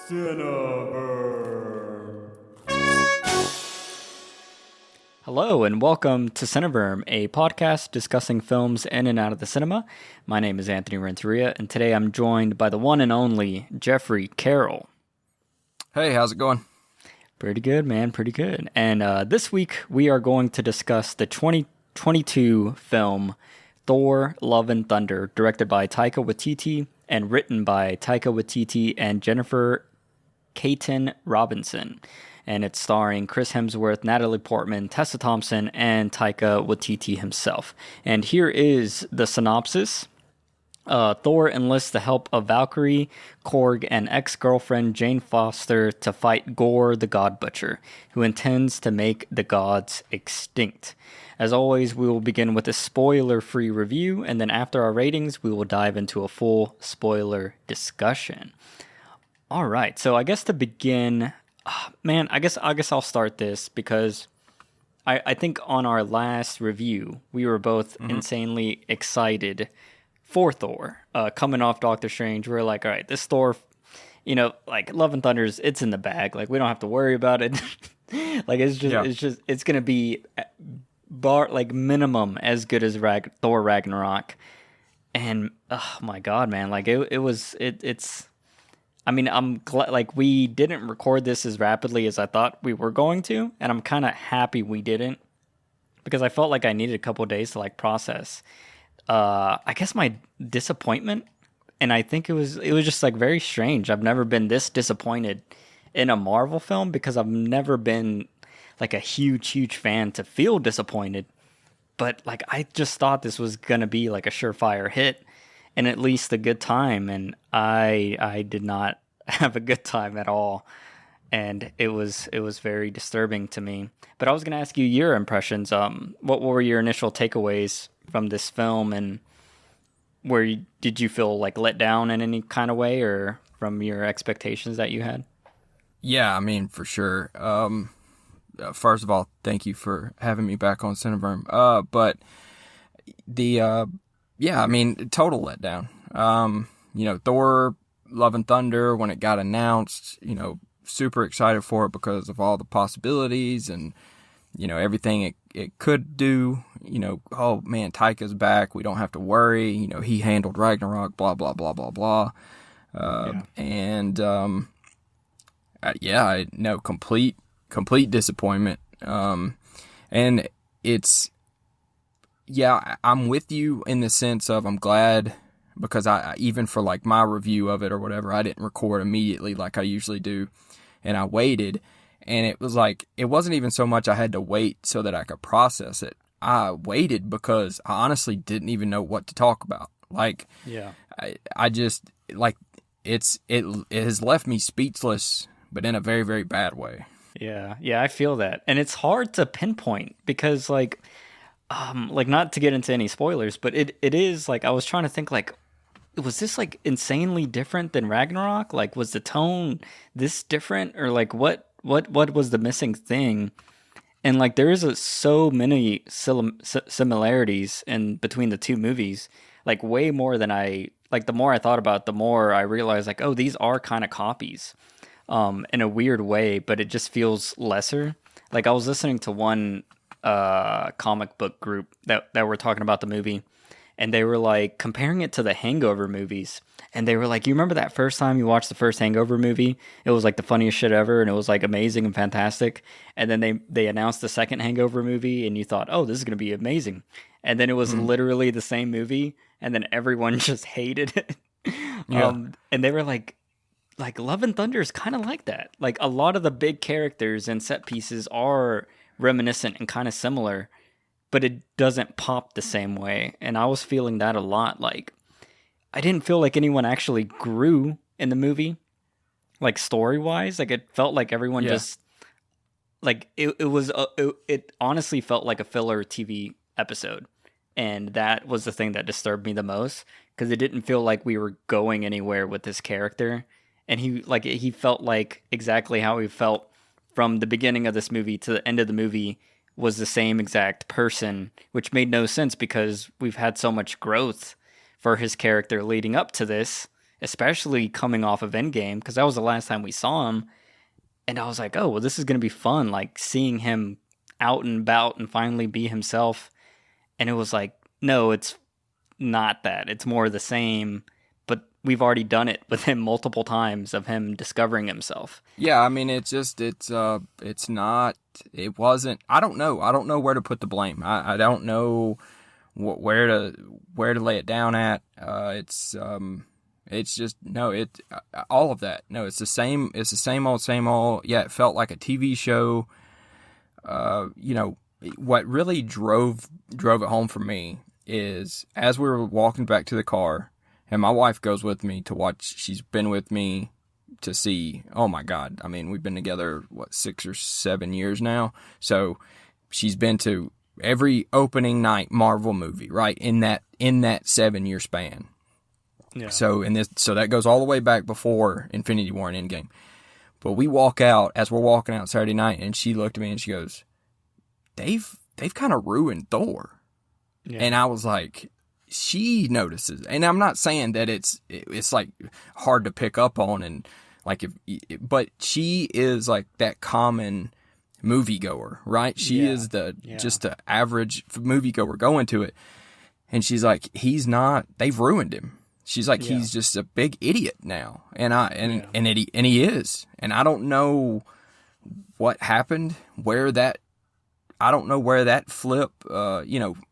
Cineverb. Hello and welcome to Cineverm, a podcast discussing films in and out of the cinema. My name is Anthony Renteria, and today I'm joined by the one and only Jeffrey Carroll. Hey, how's it going? Pretty good, man, pretty good. And this week we are going to discuss the 2022 film Thor, Love and Thunder, directed by Taika Waititi and written by Taika Waititi and Jennifer Caton Robinson. And it's starring Chris Hemsworth, Natalie Portman, Tessa Thompson, and Taika Waititi himself. And here is the synopsis. Thor enlists the help of Valkyrie, Korg, and ex-girlfriend Jane Foster to fight Gore the God Butcher, who intends to make the gods extinct. As always, we will begin with a spoiler-free review, and then after our ratings, we will dive into a full spoiler discussion. All right, so I guess to begin, I guess I'll start this because I think on our last review, we were both insanely excited for Thor. Coming off Doctor Strange, we were like, all right, this Thor, like Love and Thunder's, it's in the bag. Like, we don't have to worry about it. Like, it's going to be minimum as good as Thor Ragnarok. And, oh my God, man, like I'm glad, like, we didn't record this as rapidly as I thought we were going to, and I'm kind of happy we didn't, because I felt like I needed a couple of days to, like, process, I guess, my disappointment, and I think it was just, like, very strange. I've never been this disappointed in a Marvel film, because I've never been, like, a huge fan to feel disappointed, but, like, I just thought this was gonna be, like, a surefire hit, and at least a good time, and I did not have a good time at all, and it was very disturbing to me. But I was going to ask you your impressions. What were your initial takeaways from this film, and did you feel like let down in any kind of way, or from your expectations that you had? Yeah, I mean, for sure. First of all, thank you for having me back on Cineverm. But yeah, I mean, total letdown. Thor, Love and Thunder, when it got announced, super excited for it because of all the possibilities and, everything it could do. Oh man, Taika's back. We don't have to worry. He handled Ragnarok, blah, blah, blah, blah, blah. Complete disappointment. And it's, yeah, I'm with you in the sense of I'm glad, because I even for like my review of it or whatever, I didn't record immediately like I usually do, and I waited, and it was like, it wasn't even so much I had to wait so that I could process it. I waited because I honestly didn't even know what to talk about. Like, yeah, I just, like, it has left me speechless, but in a very, very bad way. Yeah, I feel that, and it's hard to pinpoint because like not to get into any spoilers, but it is like, I was trying to think, like, was this like insanely different than Ragnarok? Like, was the tone this different, or like what was the missing thing? And like, there is so many similarities in between the two movies, like way more than the more I thought about it, the more I realized, like, oh, these are kind of copies, in a weird way, but it just feels lesser. Like, I was listening to one comic book group that were talking about the movie, and they were like comparing it to the Hangover movies, and they were like, you remember that first time you watched the first Hangover movie? It was like the funniest shit ever, and it was like amazing and fantastic, and then they announced the second Hangover movie, and you thought, oh, this is going to be amazing, and then it was literally the same movie, and then everyone just hated it. And they were like Love and Thunder is kind of like that. Like, a lot of the big characters and set pieces are reminiscent and kind of similar, but it doesn't pop the same way. And I was feeling that a lot. Like, I didn't feel like anyone actually grew in the movie, like, story wise. Like, it felt like everyone just, like, it honestly felt like a filler TV episode, and that was the thing that disturbed me the most, because it didn't feel like we were going anywhere with this character, and he felt like exactly how he felt from the beginning of this movie to the end of the movie was the same exact person, which made no sense because we've had so much growth for his character leading up to this, especially coming off of Endgame, because that was the last time we saw him. And I was like, oh, well, this is going to be fun, like seeing him out and about and finally be himself. And it was like, no, it's not that. It's more the same, but we've already done it with him multiple times of him discovering himself. Yeah, I mean, it's not, it wasn't, I don't know. I don't know where to put the blame. I don't know where to lay it down at. It's just, no, all of that. No, it's the same old, same old. Yeah, it felt like a TV show. What really drove it home for me is as we were walking back to the car, and my wife goes with me to watch. She's been with me to see. Oh my God! I mean, we've been together 6 or 7 years now. So she's been to every opening night Marvel movie, right? In that 7-year span. Yeah. So that goes all the way back before Infinity War and Endgame. But we walk out as we're walking out Saturday night, and she looked at me and she goes, they've kind of ruined Thor. Yeah. And I was like, she notices. And I'm not saying that it's like hard to pick up on, and like but she is like that common moviegoer, right? She is just the average moviegoer going to it. And she's like, they've ruined him. She's like, he's just a big idiot now. And he is. And I don't know what happened, I don't know where that flip,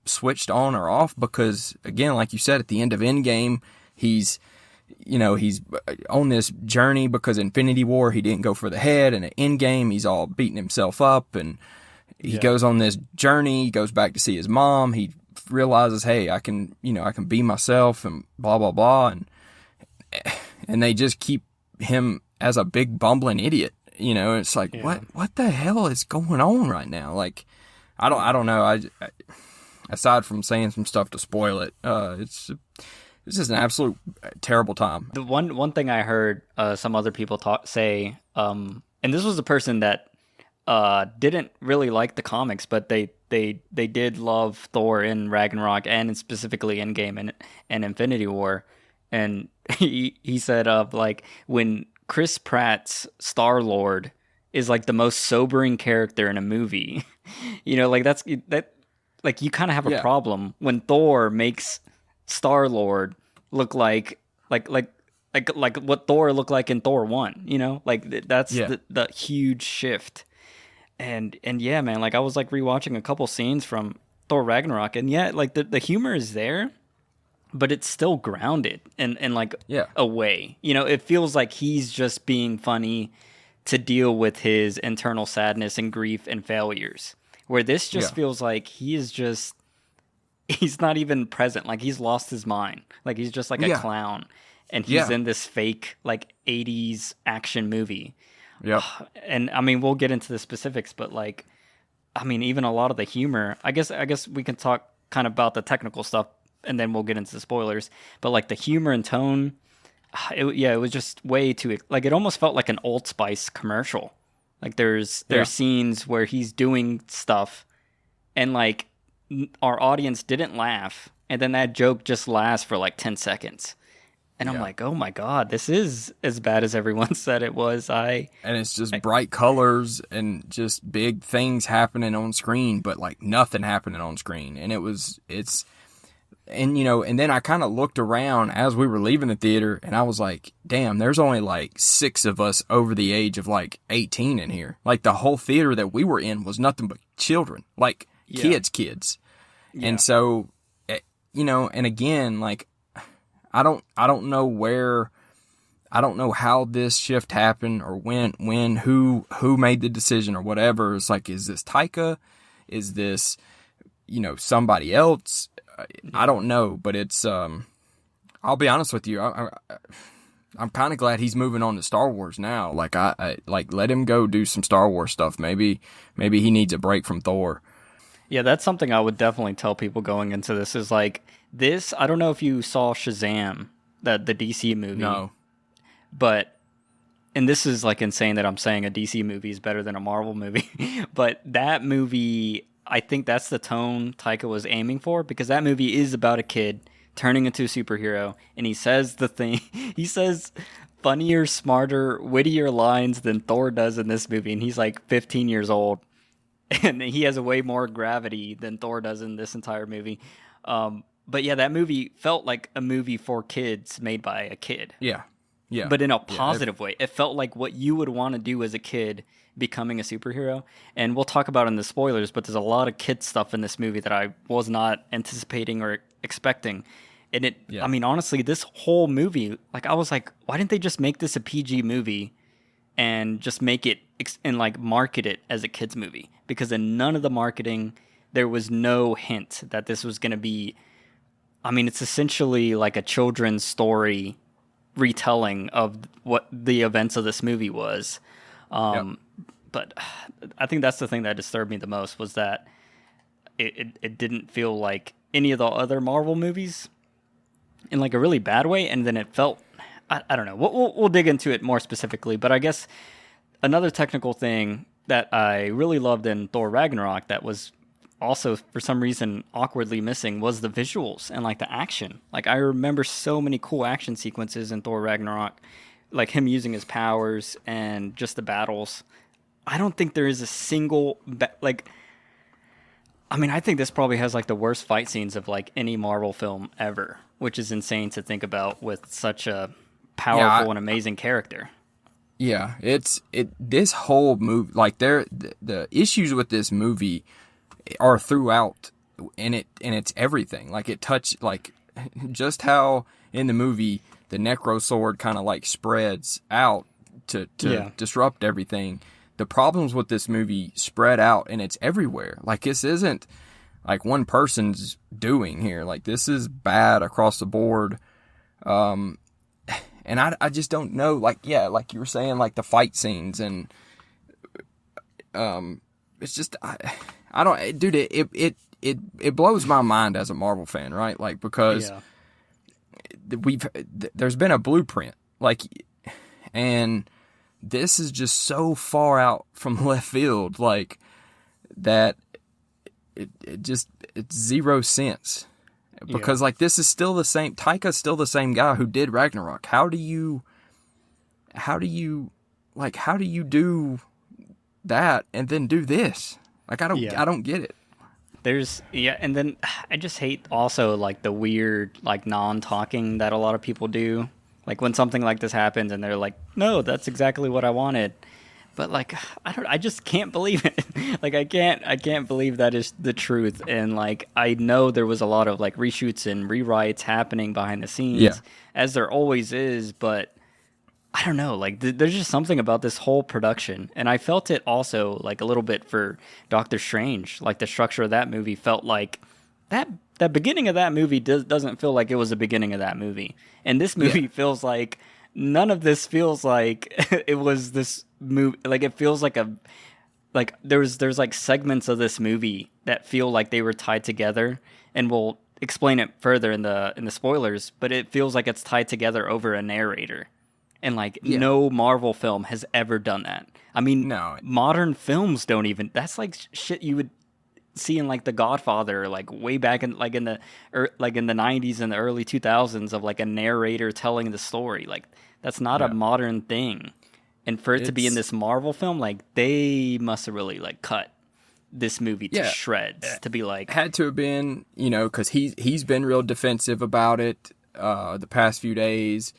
switched on or off, because again, like you said, at the end of Endgame, he's on this journey because Infinity War, he didn't go for the head, and at Endgame, he's all beating himself up, and he goes on this journey, he goes back to see his mom, he realizes, hey, I can be myself, and blah, blah, blah, and they just keep him as a big bumbling idiot. It's like, what the hell is going on right now? Like, I don't know. I aside from saying some stuff to spoil it, it's just an absolute terrible time. The one thing I heard some other people say, and this was a person that didn't really like the comics, but they did love Thor in Ragnarok and specifically Endgame and Infinity War, and he said like when Chris Pratt's Star-Lord is like the most sobering character in a movie. Like that like you kind of have a problem when Thor makes Star-Lord look like what Thor looked like in Thor 1, like that's the huge shift. And yeah, man, like I was like rewatching a couple scenes from Thor Ragnarok, and like the humor is there, but it's still grounded and like a way. It feels like he's just being funny to deal with his internal sadness and grief and failures. Where this just feels like he's not even present. Like he's lost his mind. Like he's just like a clown. And he's in this fake like 80s action movie. Yeah. And I mean, we'll get into the specifics, but like, I mean, even a lot of the humor, I guess we can talk kind of about the technical stuff, and then we'll get into the spoilers. But like the humor and tone, it was just way too, like it almost felt like an Old Spice commercial. Like there's scenes where he's doing stuff, and like our audience didn't laugh, and then that joke just lasts for like 10 seconds. And I'm like, oh my God, this is as bad as everyone said it was. And it's just bright colors and just big things happening on screen, but like nothing happening on screen. And and then I kind of looked around as we were leaving the theater, and I was like, damn, there's only like 6 of us over the age of like 18 in here. Like the whole theater that we were in was nothing but children, like kids. Yeah. And so, and again, like, I don't know how this shift happened or when, who made the decision or whatever. It's like, is this Taika? Is this, somebody else? I don't know, but it's, I'll be honest with you. I'm kind of glad he's moving on to Star Wars now. Like I let him go do some Star Wars stuff. Maybe he needs a break from Thor. Yeah, that's something I would definitely tell people going into this is like this. I don't know if you saw Shazam, the DC movie. No. And this is like insane that I'm saying a DC movie is better than a Marvel movie. But that movie, I think that's the tone Taika was aiming for, because that movie is about a kid turning into a superhero, and he says the thing. He says funnier, smarter, wittier lines than Thor does in this movie, and he's like 15 years old, and he has a way more gravity than Thor does in this entire movie. But yeah, that movie felt like a movie for kids made by a kid. Yeah. Yeah. But in a positive way. It felt like what you would want to do as a kid becoming a superhero. And we'll talk about it in the spoilers, but there's a lot of kid stuff in this movie that I was not anticipating or expecting. And I mean, honestly, this whole movie, like, I was like, why didn't they just make this a PG movie and just make it and like market it as a kids movie? Because in none of the marketing, there was no hint that this was going to be, I mean, it's essentially like a children's story retelling of what the events of this movie was. But I think that's the thing that disturbed me the most, was that it didn't feel like any of the other Marvel movies in like a really bad way. And then it felt, I don't know, we'll dig into it more specifically, but I guess another technical thing that I really loved in Thor Ragnarok that was also for some reason awkwardly missing was the visuals and like the action. Like, I remember so many cool action sequences in Thor Ragnarok, like him using his powers and just the battles. I don't think there is a single I think this probably has like the worst fight scenes of like any Marvel film ever, which is insane to think about with such a powerful and amazing character. Yeah, this whole movie, like, the issues with this movie are throughout, and it's everything. Like, it touched, like, just how in the movie the Necro Sword kind of like spreads out to disrupt everything. The problems with this movie spread out, and it's everywhere. Like, this isn't like one person's doing here. Like, this is bad across the board. And I just don't know. Like, yeah, like you were saying, like the fight scenes, and it's just I don't, dude. It blows my mind as a Marvel fan, right? Like, because there's been a blueprint, like, and this is just so far out from left field, like, that it's zero sense. Because like, this is still the same. Taika's still the same guy who did Ragnarok. How do you do that and then do this? Like, I don't get it. And then I just hate also like the weird like non-talking that a lot of people do. Like, when something like this happens and they're like, "No, that's exactly what I wanted." But like, I just can't believe it. Like, I can't believe that is the truth. And like, I know there was a lot of like reshoots and rewrites happening behind the scenes, as there always is. But I don't know, like, there's just something about this whole production. And I felt it also like a little bit for Doctor Strange. Like, the structure of that movie felt like that beginning of that movie doesn't feel like it was the beginning of that movie. And this movie feels like none of this feels like it was this movie. Like, it feels like there's like segments of this movie that feel like they were tied together, and we'll explain it further in the spoilers, but it feels like it's tied together over a narrator. And like, no Marvel film has ever done that. I mean, no. Modern films don't even, that's like shit you would see in like The Godfather, like way back in like in the 90s and the early 2000s, of like a narrator telling the story. Like, that's not a modern thing. And for it to be in this Marvel film, like, they must have really like cut this movie to shreds to be like, had to have been, because he's been real defensive about it the past few days,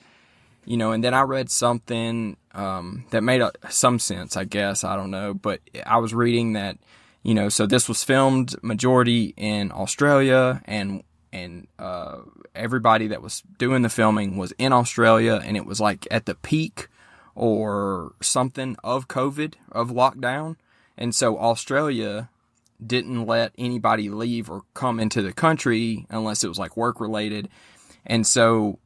and then I read something that made some sense, I guess. I don't know, but I was reading that, so this was filmed majority in Australia, and everybody that was doing the filming was in Australia, and it was like at the peak or something of COVID, of lockdown. And so Australia didn't let anybody leave or come into the country unless it was like work related. And so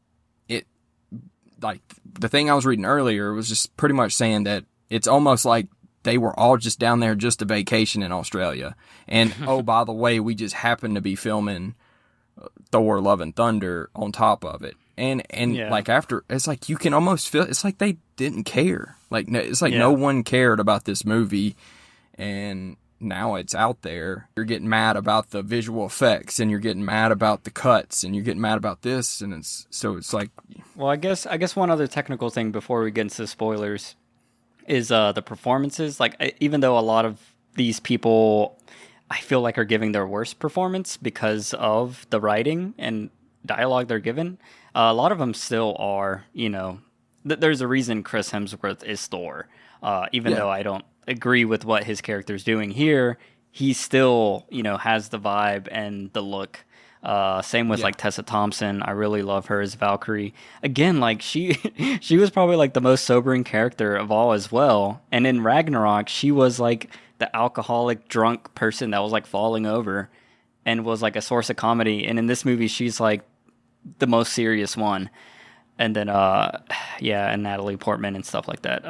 like, the thing I was reading earlier was just pretty much saying that it's almost like they were all just down there just to vacation in Australia. And, oh, by the way, we just happened to be filming Thor Love and Thunder on top of it. And like, after, it's like, you can almost feel, it's like they didn't care. Like, it's like no one cared about this movie. And now it's out there. You're getting mad about the visual effects, and you're getting mad about the cuts, and you're getting mad about this, and it's like, Well, I guess one other technical thing before we get into spoilers is the performances. Like even though a lot of these people I feel like are giving their worst performance because of the writing and dialogue they're given, a lot of them still are, there's a reason Chris Hemsworth is Thor. Even yeah, though I don't agree with what his character's doing here, he still, has the vibe and the look. Same with yeah, like Tessa Thompson. I really love her as Valkyrie. Again, like she she was probably like the most sobering character of all as well. And in Ragnarok, she was like the alcoholic drunk person that was like falling over and was like a source of comedy. And in this movie, she's like the most serious one. And then yeah, and Natalie Portman and stuff like that.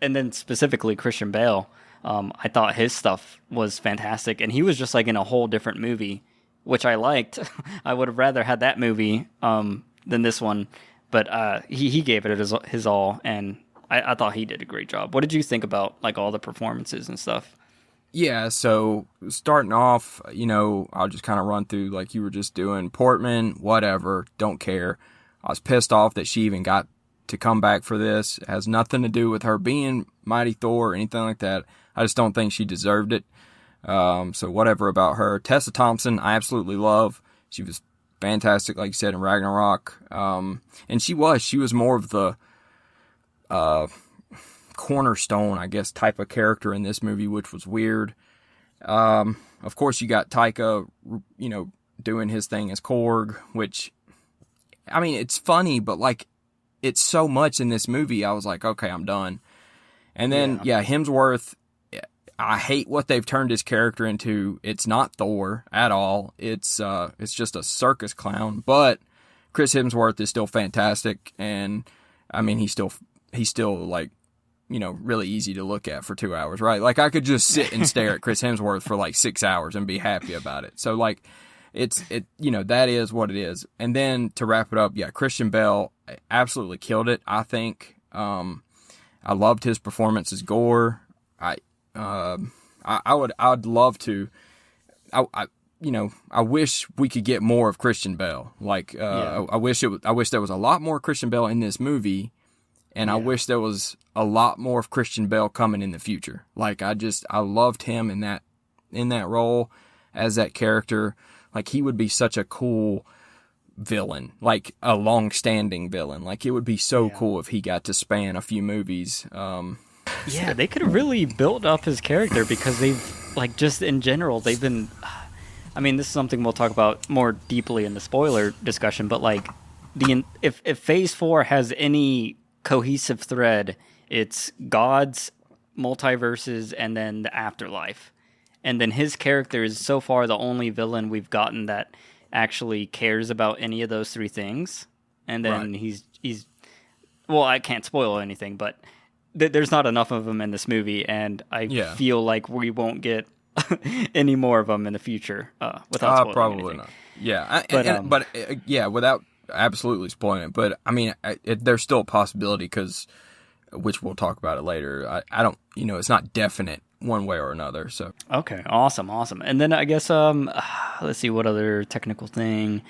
And then specifically Christian Bale, I thought his stuff was fantastic, and he was just like in a whole different movie, which I liked. I would have rather had that movie than this one, but he gave it his all, and I thought he did a great job. What did you think about like all the performances and stuff? yeah. So starting off, I'll just kind of run through like you were just doing. Portman, whatever, don't care. I was pissed off that she even got to come back for this. It has nothing to do with her being Mighty Thor or anything like that. I just don't think she deserved it. So whatever about her. Tessa Thompson, I absolutely love. She was fantastic, like you said, in Ragnarok. And she was more of the cornerstone, I guess, type of character in this movie, which was weird. Of course, you got Taika, doing his thing as Korg, which, I mean, it's funny, but like, it's so much in this movie. I was like, okay, I'm done. And then, yeah, Hemsworth, I hate what they've turned his character into. It's not Thor at all. It's just a circus clown. But Chris Hemsworth is still fantastic, and I mean, he's still like, really easy to look at for 2 hours, right? Like I could just sit and stare at Chris Hemsworth for like 6 hours and be happy about it. So like, that is what it is. And then to wrap it up, yeah, Christian Bale absolutely killed it. I think, I loved his performance as Gore. I'd love to. I wish we could get more of Christian Bale. Like, I wish there was a lot more Christian Bale in this movie, and I wish there was a lot more of Christian Bale coming in the future. Like, I loved him in that role as that character. Like, he would be such a cool villain, like a long-standing villain. Like, it would be so cool if he got to span a few movies. Yeah, they could have really built up his character because they've, like, just in general, they've been. I mean, this is something we'll talk about more deeply in the spoiler discussion, but like, if Phase 4 has any cohesive thread, it's gods, multiverses, and then the afterlife. And then his character is so far the only villain we've gotten that actually cares about any of those three things. And then he's well, I can't spoil anything, but there's not enough of them in this movie, and I feel like we won't get any more of them in the future without spoiling probably anything. not. Yeah, but without absolutely spoiling it. But I mean, there's still a possibility which we'll talk about it later. I don't, it's not definite one way or another. So okay, awesome. And then I guess let's see what other technical thing.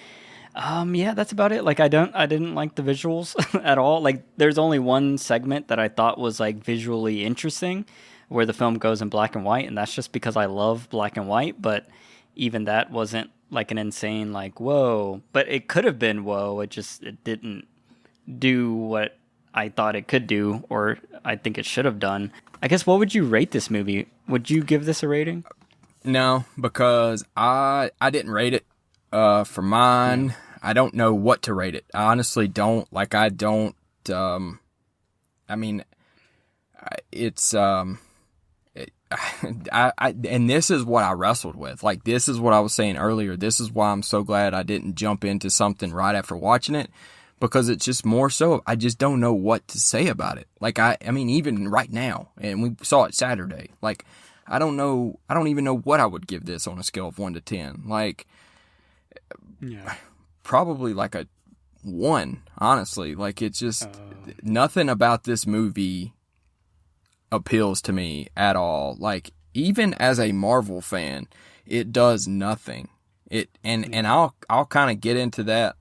Yeah, that's about it. Like I didn't like the visuals at all. Like there's only one segment that I thought was like visually interesting where the film goes in black and white, and that's just because I love black and white, but even that wasn't like an insane like whoa, but it could have been whoa. It didn't do what I thought it could do, or I think it should have done. I guess, what would you rate this movie? Would you give this a rating? No, because I didn't rate it. For mine, I don't know what to rate it. I honestly don't. Like, I don't. I mean, it's. And this is what I wrestled with. Like, this is what I was saying earlier. This is why I'm so glad I didn't jump into something right after watching it. Because it's just more so, I just don't know what to say about it. Like, I mean, even right now, and we saw it Saturday, like, I don't even know what I would give this on a scale of 1 to 10. Like, probably like a 1, honestly. Like, it's just, nothing about this movie appeals to me at all. Like, even as a Marvel fan, it does nothing. And I'll kind of get into that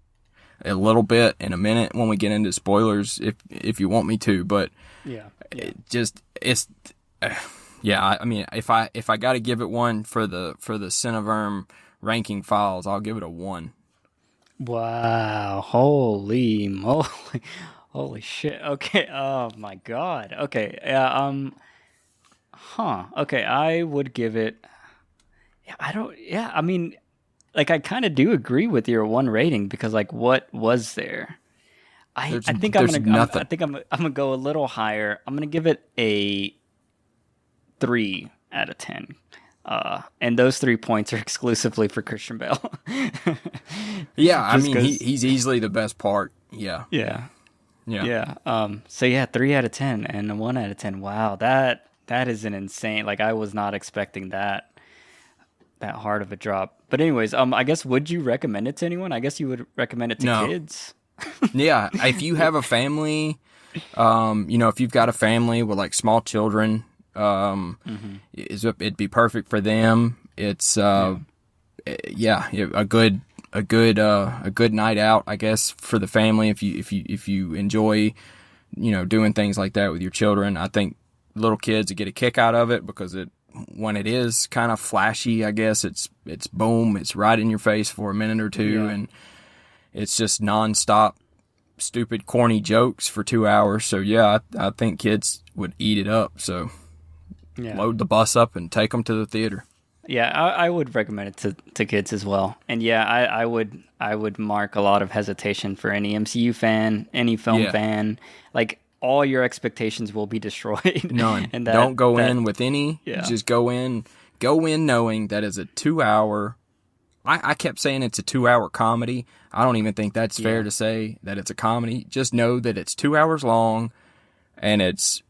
a little bit in a minute when we get into spoilers if you want me to, but yeah. I mean, if I got to give it one for the Cineverm ranking files, I'll give it a 1. Wow. Holy moly. Holy shit. Okay. Oh my God. Okay. Okay. I would give it. Yeah. I don't. Yeah. I mean, like, I kind of do agree with your 1 rating because, like, what was there? I think there's nothing. I think I'm gonna go a little higher. I'm gonna give it a 3 out of 10. And those 3 points are exclusively for Christian Bale. Yeah, I Just mean, 'cause- he's easily the best part. Yeah. yeah. Yeah. Yeah. So yeah, 3 out of 10 and a 1 out of 10. Wow, that is an insane. Like, I was not expecting that hard of a drop. But anyways, I guess, would you recommend it to anyone? I guess you would recommend it to No. kids. Yeah, if you have a family, if you've got a family with like small children, it'd be perfect for them. It's a good night out, I guess, for the family. If you enjoy, doing things like that with your children, I think little kids would get a kick out of it because when it is kind of flashy, I guess it's boom, it's right in your face for a minute or two, and it's just nonstop stupid, corny jokes for 2 hours. So yeah, I think kids would eat it up. So load the bus up and take them to the theater. Yeah, I would recommend it to kids as well. And yeah, I would mark a lot of hesitation for any MCU fan, any film fan. Like, all your expectations will be destroyed. None. And don't go in with any. Yeah. Just go in knowing that is a 2 hour. I kept saying it's a 2 hour comedy. I don't even think that's fair to say that it's a comedy. Just know that it's 2 hours long, and it's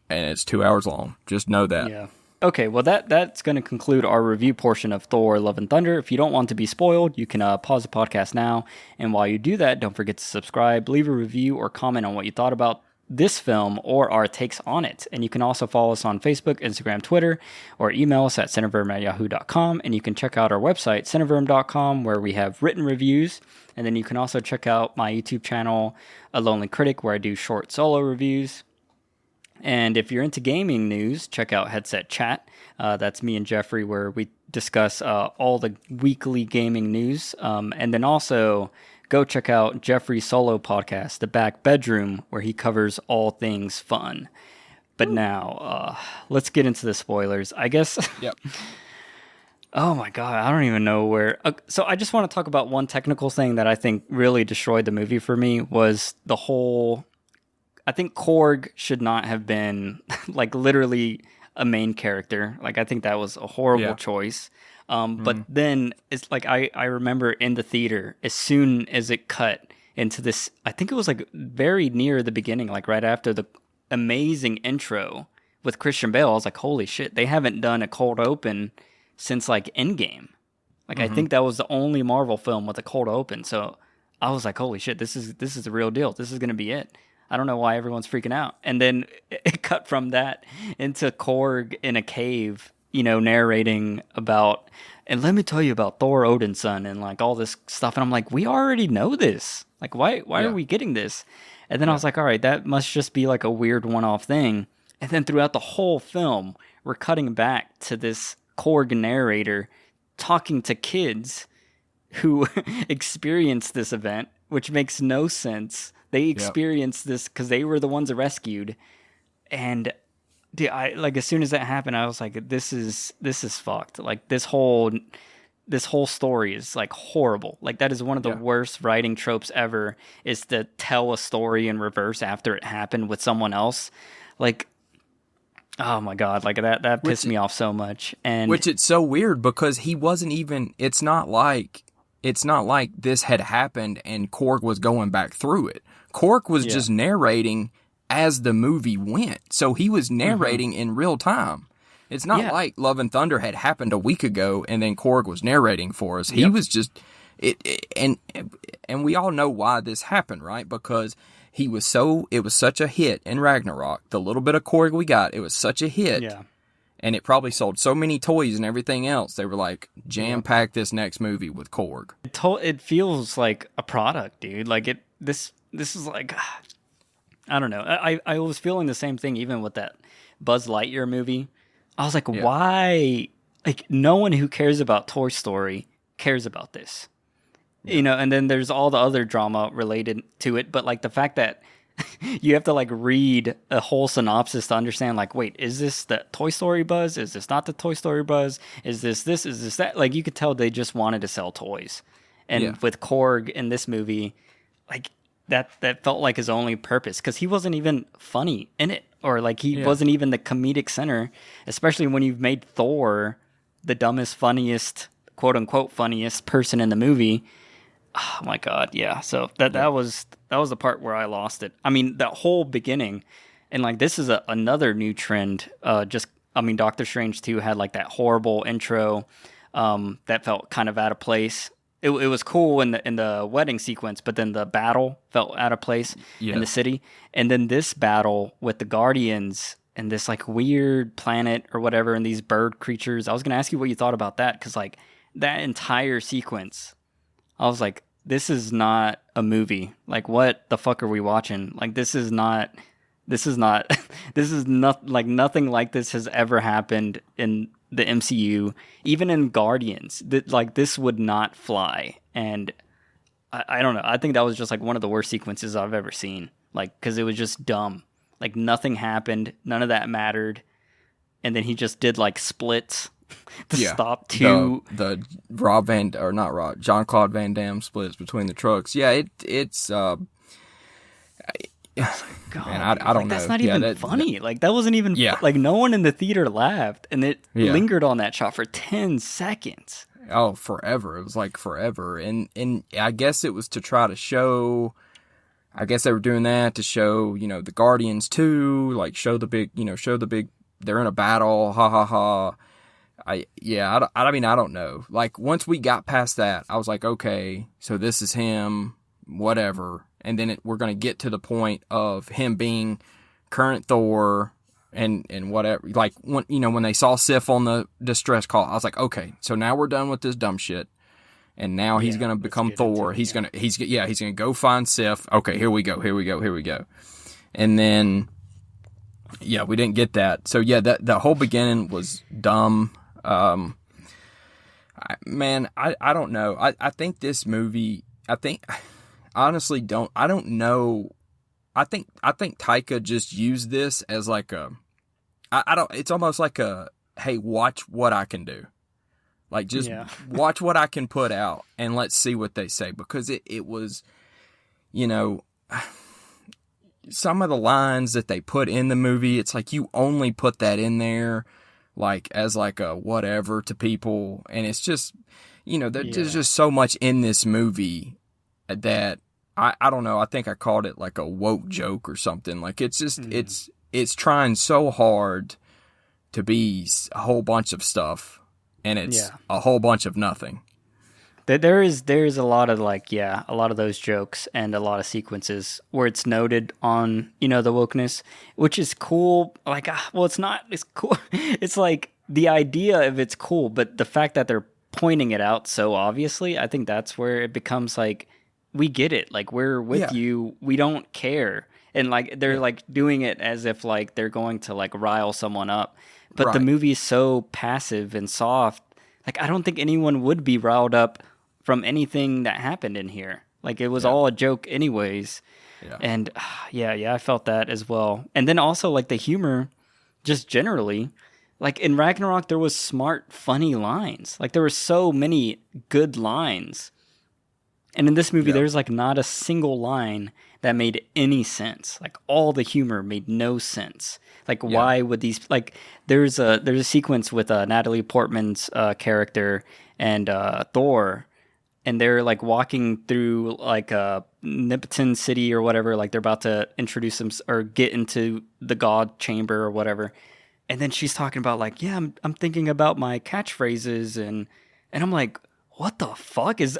2 hours long. Just know that. Yeah. Okay, well, that's going to conclude our review portion of Thor: Love and Thunder. If you don't want to be spoiled, you can pause the podcast now. And while you do that, don't forget to subscribe, leave a review, or comment on what you thought about this film or our takes on it. And you can also follow us on Facebook, Instagram, Twitter, or email us at cineverm@yahoo.com. And you can check out our website, cineverm.com, where we have written reviews. And then you can also check out my YouTube channel, A Lonely Critic, where I do short solo reviews. And if you're into gaming news, check out Headset Chat. That's me and Jeffrey, where we discuss all the weekly gaming news. And then also go check out Jeffrey's solo podcast, The Back Bedroom, where he covers all things fun. But now, let's get into the spoilers, I guess. Yep. Oh my God, I don't even know where. So I just want to talk about one technical thing that I think really destroyed the movie for me was the whole... I think Korg should not have been like literally a main character. Like, I think that was a horrible choice. But then it's like I remember in the theater, as soon as it cut into this, I think it was like very near the beginning, like right after the amazing intro with Christian Bale, I was like, holy shit, they haven't done a cold open since like Endgame. Like, I think that was the only Marvel film with a cold open. So I was like, holy shit, this is the real deal. This is going to be it. I don't know why everyone's freaking out. And then it cut from that into Korg in a cave, narrating about, and let me tell you about Thor Odin's son and like all this stuff. And I'm like, we already know this. Like, why are we getting this? And then I was like, all right, that must just be like a weird one-off thing. And then throughout the whole film, we're cutting back to this Korg narrator talking to kids who experienced this event, which makes no sense. They experienced this because they were the ones rescued, and dude, as soon as that happened, I was like, "This is fucked." Like, this whole story is like horrible. Like, that is one of the worst writing tropes ever. Is to tell a story in reverse after it happened with someone else. Like, oh my God, like that pissed me off so much. And which it's so weird because he wasn't even. It's not like this had happened and Korg was going back through it. Korg was just narrating as the movie went. So he was narrating in real time. It's not like Love and Thunder had happened a week ago and then Korg was narrating for us. He was just and we all know why this happened, right? Because it was such a hit in Ragnarok. The little bit of Korg we got, it was such a hit. Yeah. And it probably sold so many toys and everything else. They were like, jam-pack this next movie with Korg. It feels like a product, dude. Like this is like, I don't know. I was feeling the same thing even with that Buzz Lightyear movie. I was like, why? Like, no one who cares about Toy Story cares about this. You know, and then there's all the other drama related to it. But like the fact that you have to like read a whole synopsis to understand, like, wait, is this the Toy Story Buzz? Is this not the Toy Story Buzz? Is this? Is this that? Like, you could tell they just wanted to sell toys. And with Korg in this movie, like that felt like his only purpose, because he wasn't even funny in it, or like he wasn't even the comedic center, especially when you've made Thor the dumbest, funniest, quote unquote funniest person in the movie. Oh my God, yeah. So that was the part where I lost it. I mean, that whole beginning, and like this is another new trend. Doctor Strange 2 had like that horrible intro that felt kind of out of place. It was cool in the wedding sequence, but then the battle felt out of place in the city. And then this battle with the Guardians and this like weird planet or whatever, and these bird creatures. I was gonna ask you what you thought about that, because like that entire sequence, I was like, this is not a movie. Like, what the fuck are we watching? Like, this is not, like nothing like this has ever happened in the MCU. Even in Guardians, like this would not fly. And I don't know. I think that was just like one of the worst sequences I've ever seen. Like, because it was just dumb. Like, nothing happened. None of that mattered. And then he just did like splits to stop two. The Jean-Claude Van Damme splits between the trucks. Yeah, it's God, man, I don't know. That's not even funny. Like, that wasn't even like, no one in the theater laughed, and it lingered on that shot for 10 seconds. Oh, forever. It was like forever. And I guess it was to try to show, I guess they were doing that to show, you know, the Guardians too, like show the big, they're in a battle, ha ha ha. I mean, I don't know. Like, once we got past that, I was like, okay, so this is him, whatever. And then we're going to get to the point of him being current Thor and whatever. Like, when they saw Sif on the distress call, I was like, okay, so now we're done with this dumb shit. And now he's going to become Thor. He's going to go find Sif. Okay, here we go. And then, we didn't get that. So the whole beginning was dumb. I don't know. I think this movie, I don't know. I think Taika just used this as like it's almost like hey, watch what I can do. Like, just watch what I can put out and let's see what they say. Because it was, some of the lines that they put in the movie, it's like you only put that in there like as like a whatever to people. And it's just, there's just so much in this movie that I don't know. I think I called it like a woke joke or something. Like, it's just, it's trying so hard to be a whole bunch of stuff. And it's a whole bunch of nothing. There's a lot of a lot of those jokes and a lot of sequences where it's noted on, the wokeness, which is cool. Like, it's cool. It's like the idea of it's cool, but the fact that they're pointing it out so obviously, I think that's where it becomes like, we get it. Like, we're with you. We don't care. And like, they're like doing it as if like they're going to like rile someone up. But the movie's so passive and soft. Like, I don't think anyone would be riled up from anything that happened in here. Like, it was all a joke anyways. Yeah. And I felt that as well. And then also like the humor, just generally, like in Ragnarok, there was smart, funny lines. Like, there were so many good lines. And in this movie, there's like not a single line that made any sense. Like, all the humor made no sense. Like, why would these, like, there's a sequence with Natalie Portman's character and Thor, and they're like walking through like a Nipiton city or whatever. Like, they're about to introduce them or get into the God chamber or whatever. And then she's talking about like, I'm thinking about my catchphrases, and I'm like, what the fuck is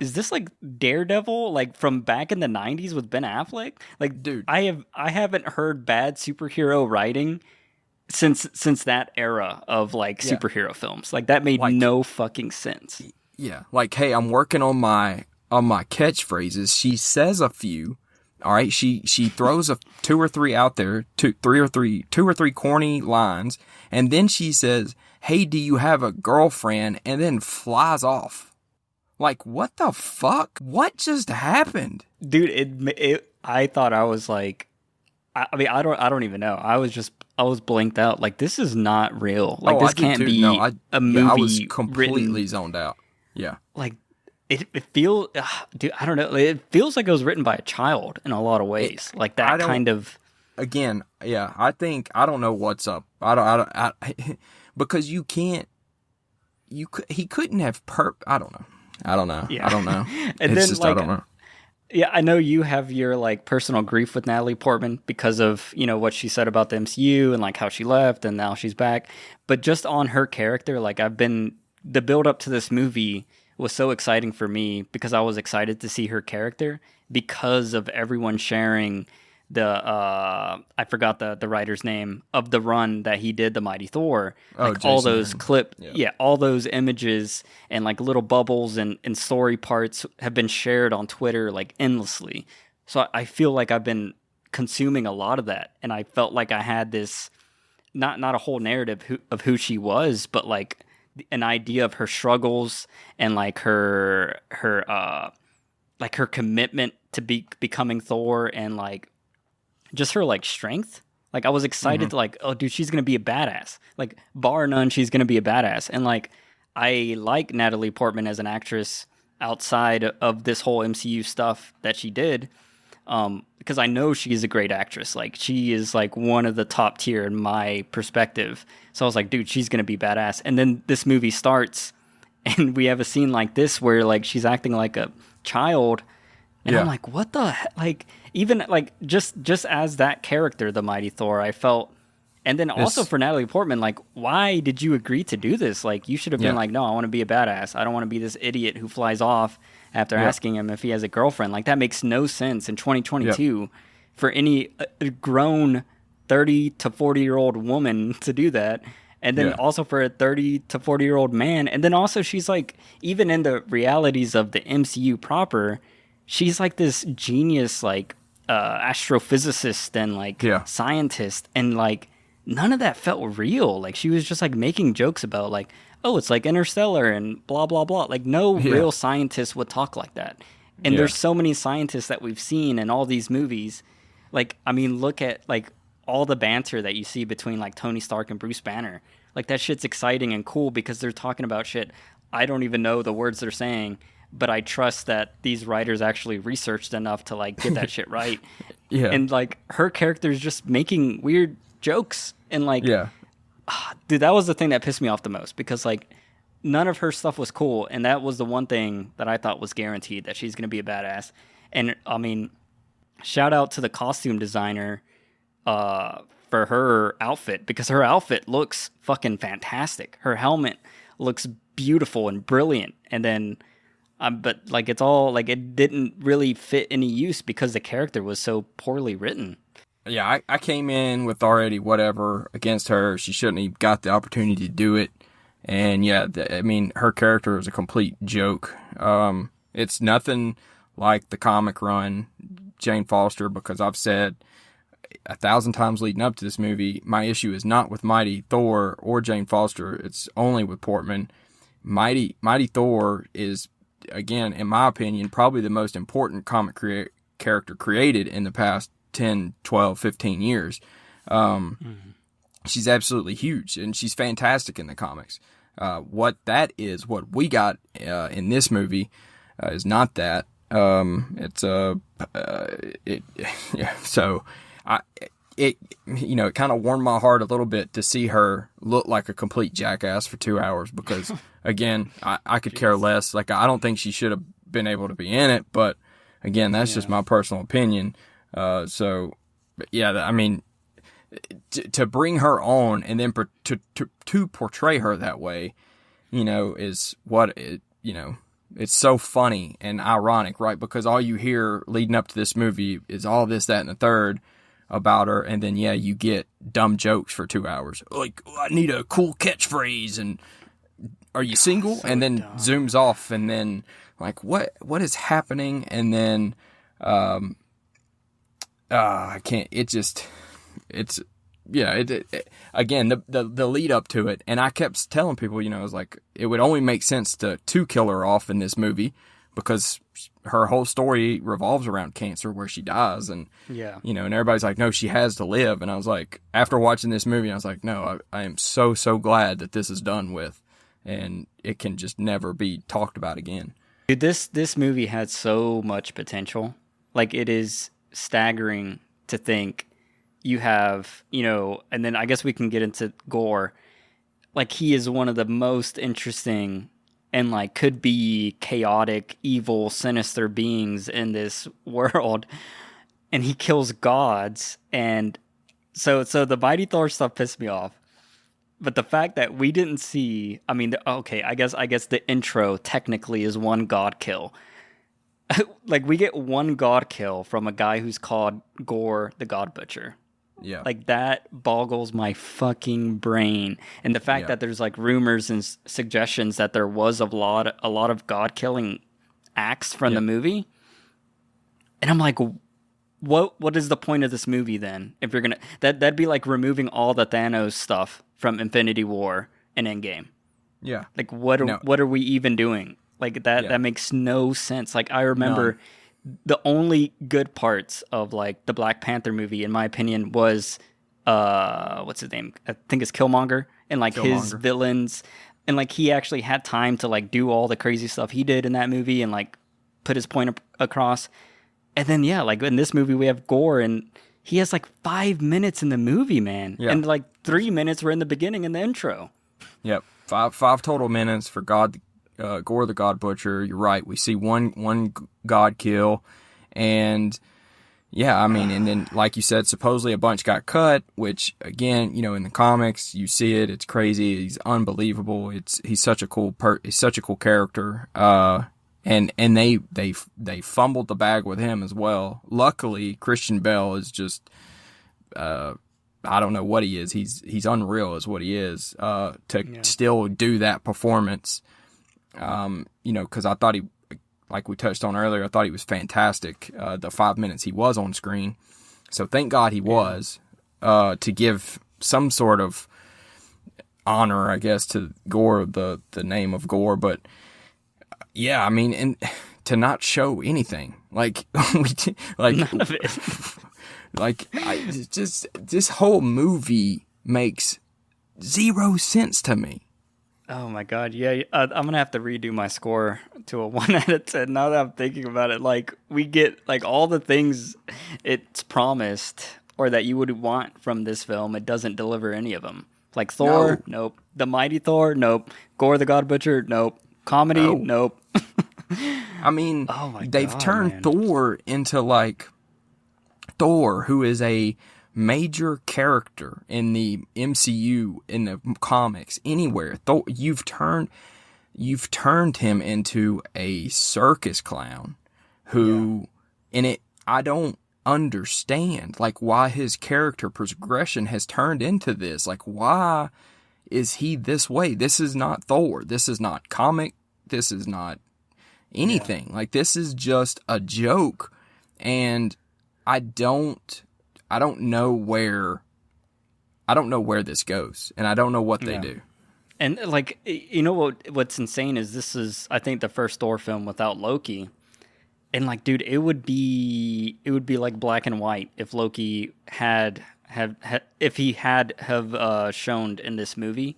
this like Daredevil, like from back in the 90s with Ben Affleck? Like, dude, I haven't heard bad superhero writing since that era of like Yeah. superhero films. Like that made Like, no fucking sense. yeah, like, hey, I'm working on my catchphrases. She says a few. All right, she throws two or three out there, two or three corny lines, and then she says, "Hey, do you have a girlfriend?" and then flies off. Like, what the fuck? What just happened? Dude, I thought I was like, I mean, I don't even know. I was blinked out. Like, this is not real. Like, Oh, this I did can't too. be No, a I was movie completely written. zoned out. Yeah. Like, it feels, dude, I don't know. It feels like it was written by a child in a lot of It, ways. Like I that don't. kind of. Again, yeah. I don't know what's up. Because you can't. He couldn't have I don't know. I don't know. Yeah. I don't know. And It's then just I like, don't know. yeah, I know you have your like personal grief with Natalie Portman because of, what she said about the MCU and like how she left and now she's back. But just on her character, like the build up to this movie was so exciting for me because I was excited to see her character because of everyone sharing the I forgot the writer's name of the run that he did, the Mighty Thor, Oh, like all Jason those Aaron. Yeah. yeah, all those images and like little bubbles and story parts have been shared on Twitter like endlessly. So I feel like I've been consuming a lot of that, and I felt like I had this not a whole narrative of who she was, but like an idea of her struggles and like her commitment to becoming Thor and like just her like strength. Like I was excited to like, oh dude, she's gonna be a badass. Like bar none, she's gonna be a badass. And like I like Natalie Portman as an actress outside of this whole MCU stuff that she did. Because I know she's a great actress. Like she is like one of the top tier in my perspective. So I was like, dude, she's gonna be badass. And then this movie starts and we have a scene like this where like she's acting like a child. And I'm Yeah. like, what the like even like just as that character, the Mighty Thor, I felt. And then also It's for Natalie Portman, like, why did you agree to do this? Like, you should have been yeah. like, no, I want to be a badass. I don't want to be this idiot who flies off after Yeah. asking him if he has a girlfriend. Like, that makes no sense in Yep. 2022 for any grown 30 to 40-year-old woman to do that. And then Yeah. also for a 30 to 40-year-old man. And then also she's like, even in the realities of the MCU proper, she's like this genius, like, astrophysicist and like Yeah. scientist. And like, none of that felt real. Like she was just like making jokes about like, oh, it's like Interstellar and blah blah blah. Like no Yeah. real scientist would talk like that. And Yeah. there's so many scientists that we've seen in all these movies. Like I mean, look at like all the banter that you see between like Tony Stark and Bruce Banner. Like that shit's exciting and cool because they're talking about shit I don't even know the words they're saying, but I trust that these writers actually researched enough to like get that shit right. Yeah. And like her character is just making weird jokes and like Yeah. dude, that was the thing that pissed me off the most because like none of her stuff was cool, and that was the one thing that I thought was guaranteed that she's gonna be a badass. And I mean, shout out to the costume designer for her outfit because her outfit looks fucking fantastic. Her helmet looks beautiful and brilliant, and then but like it's all like it didn't really fit any use because the character was so poorly written. Yeah, I came in with already whatever against her. She shouldn't have got the opportunity to do it. And yeah, I mean, her character is a complete joke. It's nothing like the comic run Jane Foster, because I've said 1,000 times leading up to this movie, my issue is not with Mighty Thor or Jane Foster. It's only with Portman. Mighty Thor is, again, in my opinion, probably the most important comic character created in the past 10, 12, 15 years. She's absolutely huge, and she's fantastic in the comics. What we got in this movie is not that. Yeah. So, it kind of warmed my heart a little bit to see her look like a complete jackass for 2 hours because, again, I could care less. Like, I don't think she should have been able to be in it, but again, that's just my personal opinion. So, yeah, I mean, to bring her on and then to portray her that way, is what it's so funny and ironic, right? Because all you hear leading up to this movie is all this, that, and the third. about her, and then you get dumb jokes for 2 hours. Like, I need a cool catchphrase, and are you single? So and then dumb. zooms off, and then like, what is happening? And then I can't. Again, the lead up to it, and I kept telling people, I was like, it would only make sense to kill her off in this movie, because her whole story revolves around cancer, where she dies, and and everybody's like, no, she has to live. And I was like, after watching this movie, I was like, no, I am so glad that this is done with, and it can just never be talked about again. Dude, this movie had so much potential. Like, it is staggering to think you have, and then I guess we can get into Gore. Like, he is one of the most interesting and like could be chaotic, evil, sinister beings in this world, and he kills gods. And so the Mighty Thor stuff pissed me off. But the fact that we didn't see, I mean, okay, I guess the intro technically is one god kill. Like, we get one god kill from a guy who's called Gore the God Butcher. Yeah. Like, that boggles my fucking brain. And the fact that there's like rumors and suggestions that there was a lot of god killing acts from the movie. And I'm like, what is the point of this movie then? If you're gonna that'd be like removing all the Thanos stuff from Infinity War and Endgame. Yeah. Like, what are we even doing? Like, that makes no sense. Like, I remember the only good parts of like the Black Panther movie, in my opinion, was what's his name? I think it's Killmonger, and like his villains, and like he actually had time to like do all the crazy stuff he did in that movie and like put his point across. And then like in this movie we have Gore, and he has like 5 minutes in the movie, man, and like 3 minutes were in the beginning in the intro. Yep, five total minutes for Gore the God Butcher. You're right. We see one god kill, and I mean, and then like you said, supposedly a bunch got cut. Which again, in the comics, you see it. It's crazy. He's unbelievable. He's such a cool he's such a cool character. And they fumbled the bag with him as well. Luckily, Christian Bale is just I don't know what he is. He's unreal, is what he is. Still do that performance. Because I thought he, like we touched on earlier, I thought he was fantastic, the 5 minutes he was on screen. So thank God he was, to give some sort of honor, I guess, to Gore, the name of Gore. But I mean, and to not show anything, like, None of it. Like, this whole movie makes zero sense to me. Oh my god, I'm gonna have to redo my score to a 1 out of 10 now that I'm thinking about it. Like, we get like all the things it's promised or that you would want from this film. It doesn't deliver any of them. Like Thor, nope. The Mighty Thor, nope. Gore the God Butcher, nope. Comedy, nope. I mean, they've turned Thor into like Thor, who is a major character in the MCU, in the comics, anywhere. Thor, you've turned him into a circus clown who, in it, I don't understand like why his character progression has turned into this. Like, why is he this way? This is not Thor. This is not comic. This is not anything. Like, this is just a joke, and I don't know where this goes, and I don't know what they do. And like, what's insane is this is, I think, the first Thor film without Loki. And like, dude, it would be like black and white if Loki had shown in this movie,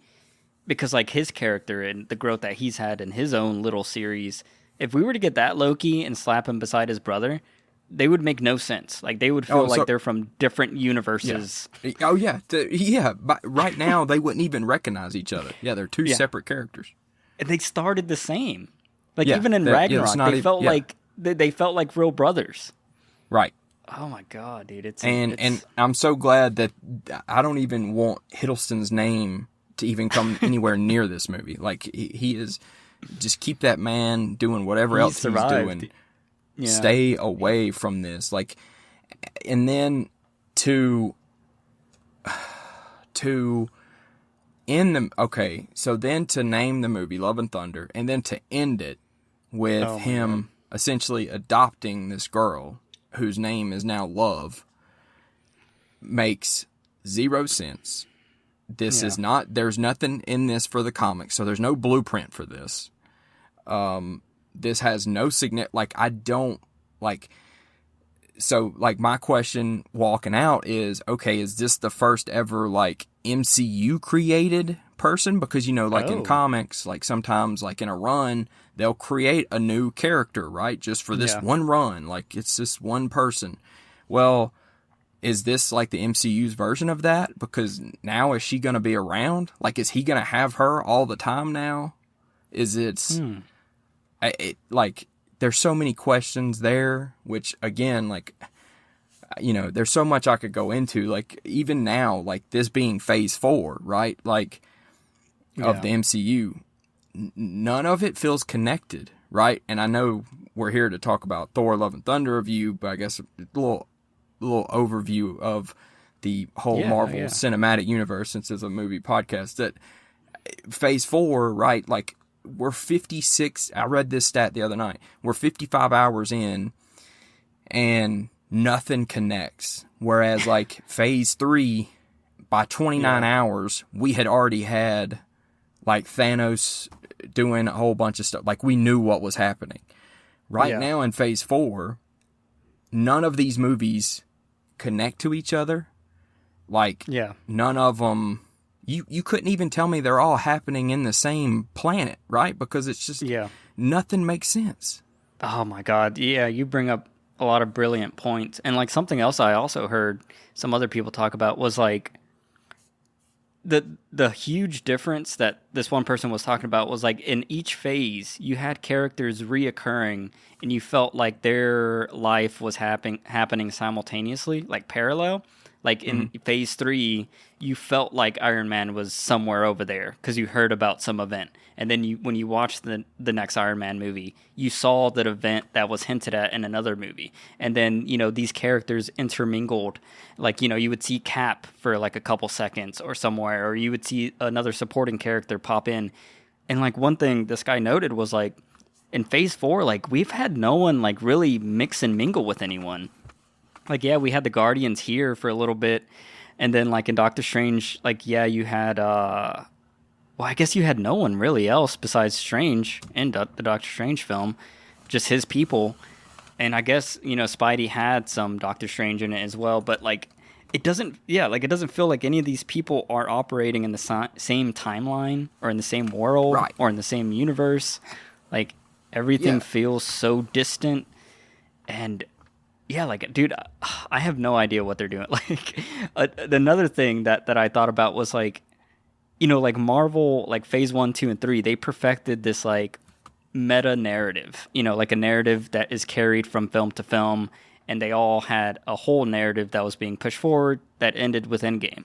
because like his character and the growth that he's had in his own little series, if we were to get that Loki and slap him beside his brother, they would make no sense. Like, they would feel like they're from different universes. Yeah. But right now, they wouldn't even recognize each other. Yeah, they're two separate characters. And they started the same. Like, even in Ragnarok, they felt like they felt like real brothers. Right. Oh my god, dude! And I'm so glad that I don't even want Hiddleston's name to even come anywhere near this movie. Like, he is, just keep that man doing whatever else he's doing. Yeah. Stay away from this. Like, and then to end the okay, so then to name the movie Love and Thunder, and then to end it with him essentially adopting this girl whose name is now Love makes zero sense. This is not, there's nothing in this for the comics, so there's no blueprint for this. This has no I don't, so, my question walking out is, okay, is this the first ever, MCU created person? Because, in comics, sometimes, in a run, they'll create a new character, right? Just for this one run. It's just one person. Well, is this, the MCU's version of that? Because now is she going to be around? Is he going to have her all the time now? Is it... there's so many questions there, which again, there's so much I could go into, even now, this being phase 4, right? Of the MCU, none of it feels connected, right? And I know we're here to talk about Thor, Love and Thunder review, but I guess a little overview of the whole Marvel Cinematic Universe, since it's a movie podcast, that phase 4, right? We're 56, I read this stat the other night, we're 55 hours in and nothing connects. Whereas phase 3, by 29 hours, we had already had Thanos doing a whole bunch of stuff. We knew what was happening. Right now in phase 4, none of these movies connect to each other. None of them... You couldn't even tell me they're all happening in the same planet, right? Because it's just nothing makes sense. Oh my God. Yeah, you bring up a lot of brilliant points. And something else I also heard some other people talk about was the huge difference that this one person was talking about was in each phase you had characters reoccurring and you felt like their life was happening simultaneously, parallel. In phase 3, you felt like Iron Man was somewhere over there because you heard about some event. And then when you watched the next Iron Man movie, you saw that event that was hinted at in another movie. And then, these characters intermingled. You would see Cap for a couple seconds or somewhere, or you would see another supporting character pop in. And one thing this guy noted was in phase 4, we've had no one really mix and mingle with anyone. We had the Guardians here for a little bit, and then in Doctor Strange, you had I guess you had no one really else besides Strange in the Doctor Strange film, just his people. And I guess Spidey had some Doctor Strange in it as well, but it doesn't feel like any of these people are operating in the same timeline or in the same world or in the same universe. Everything feels so distant. And dude, I have no idea what they're doing. Another thing that I thought about was Marvel, phase 1, 2, and 3, they perfected this meta narrative, a narrative that is carried from film to film, and they all had a whole narrative that was being pushed forward that ended with Endgame.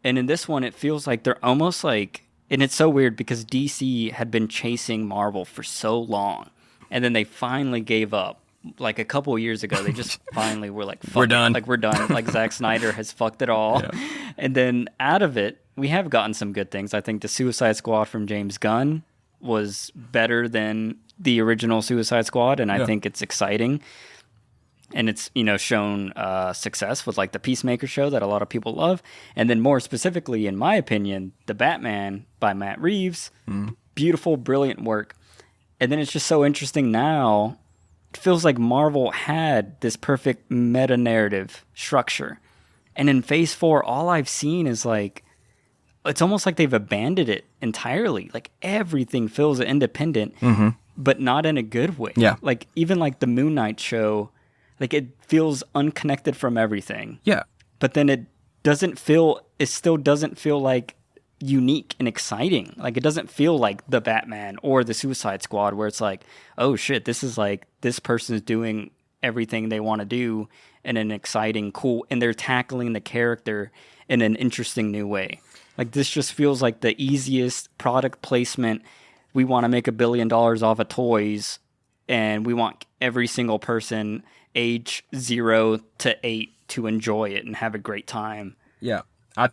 And in this one, it feels like they're almost and it's so weird because DC had been chasing Marvel for so long, and then they finally gave up. A couple of years ago, they just finally were fuck we're done. We're done. Zack Snyder has fucked it all. Yeah. And then out of it, we have gotten some good things. I think the Suicide Squad from James Gunn was better than the original Suicide Squad, and I think it's exciting. And it's, shown success with the Peacemaker show that a lot of people love. And then more specifically, in my opinion, The Batman by Matt Reeves. Beautiful, brilliant work. And then it's just so interesting now. It feels like Marvel had this perfect meta-narrative structure. And in phase 4, all I've seen is it's almost like they've abandoned it entirely. Everything feels independent, but not in a good way. Yeah. Even the Moon Knight show, it feels unconnected from everything. Yeah. But then it still doesn't feel unique and exciting. It doesn't feel like the Batman or the Suicide Squad where it's oh shit, this is this person's doing everything they want to do in an exciting, cool, and they're tackling the character in an interesting new way. This just feels like the easiest product placement. We want to make $1 billion off of toys, and we want every single person age 0 to 8 to enjoy it and have a great time. Yeah.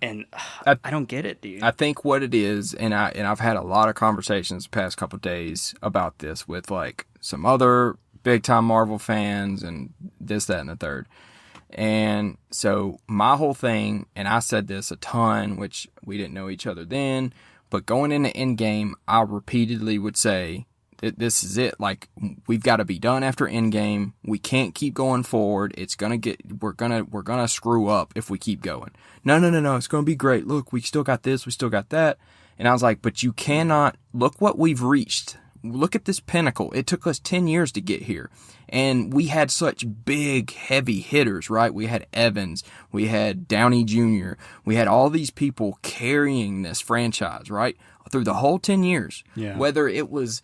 And I don't get it, dude. I think what it is, and I've had a lot of conversations the past couple of days about this with like some other big time Marvel fans and this, that, and the third. And so my whole thing, and I said this a ton, which we didn't know each other then, but going into Endgame, I repeatedly would say that this is it. Like, we've got to be done after Endgame. We can't keep going forward. We're gonna screw up if we keep going. No. It's gonna be great. Look, we still got this. We still got that. And I was like, but you cannot, look what we've reached. Look at this pinnacle. It took us 10 years to get here. And we had such big, heavy hitters, right? We had Evans. We had Downey Jr. We had all these people carrying this franchise, right? Through the whole 10 years. Yeah. Whether it was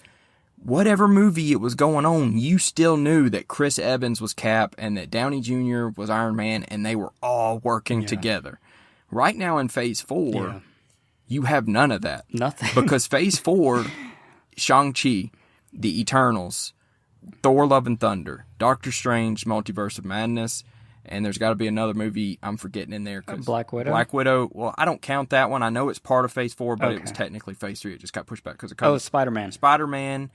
whatever movie it was going on, you still knew that Chris Evans was Cap and that Downey Jr. was Iron Man, and they were all working together. Right now in Phase 4, you have none of that. Nothing. Because Phase 4, Shang-Chi, The Eternals, Thor Love and Thunder, Doctor Strange, Multiverse of Madness, and there's got to be another movie I'm forgetting in there. Black Widow? Black Widow, well, I don't count that one. I know it's part of Phase 4, but it was technically Phase 3. It just got pushed back because of COVID. Oh, Spider-Man. Spider-Man.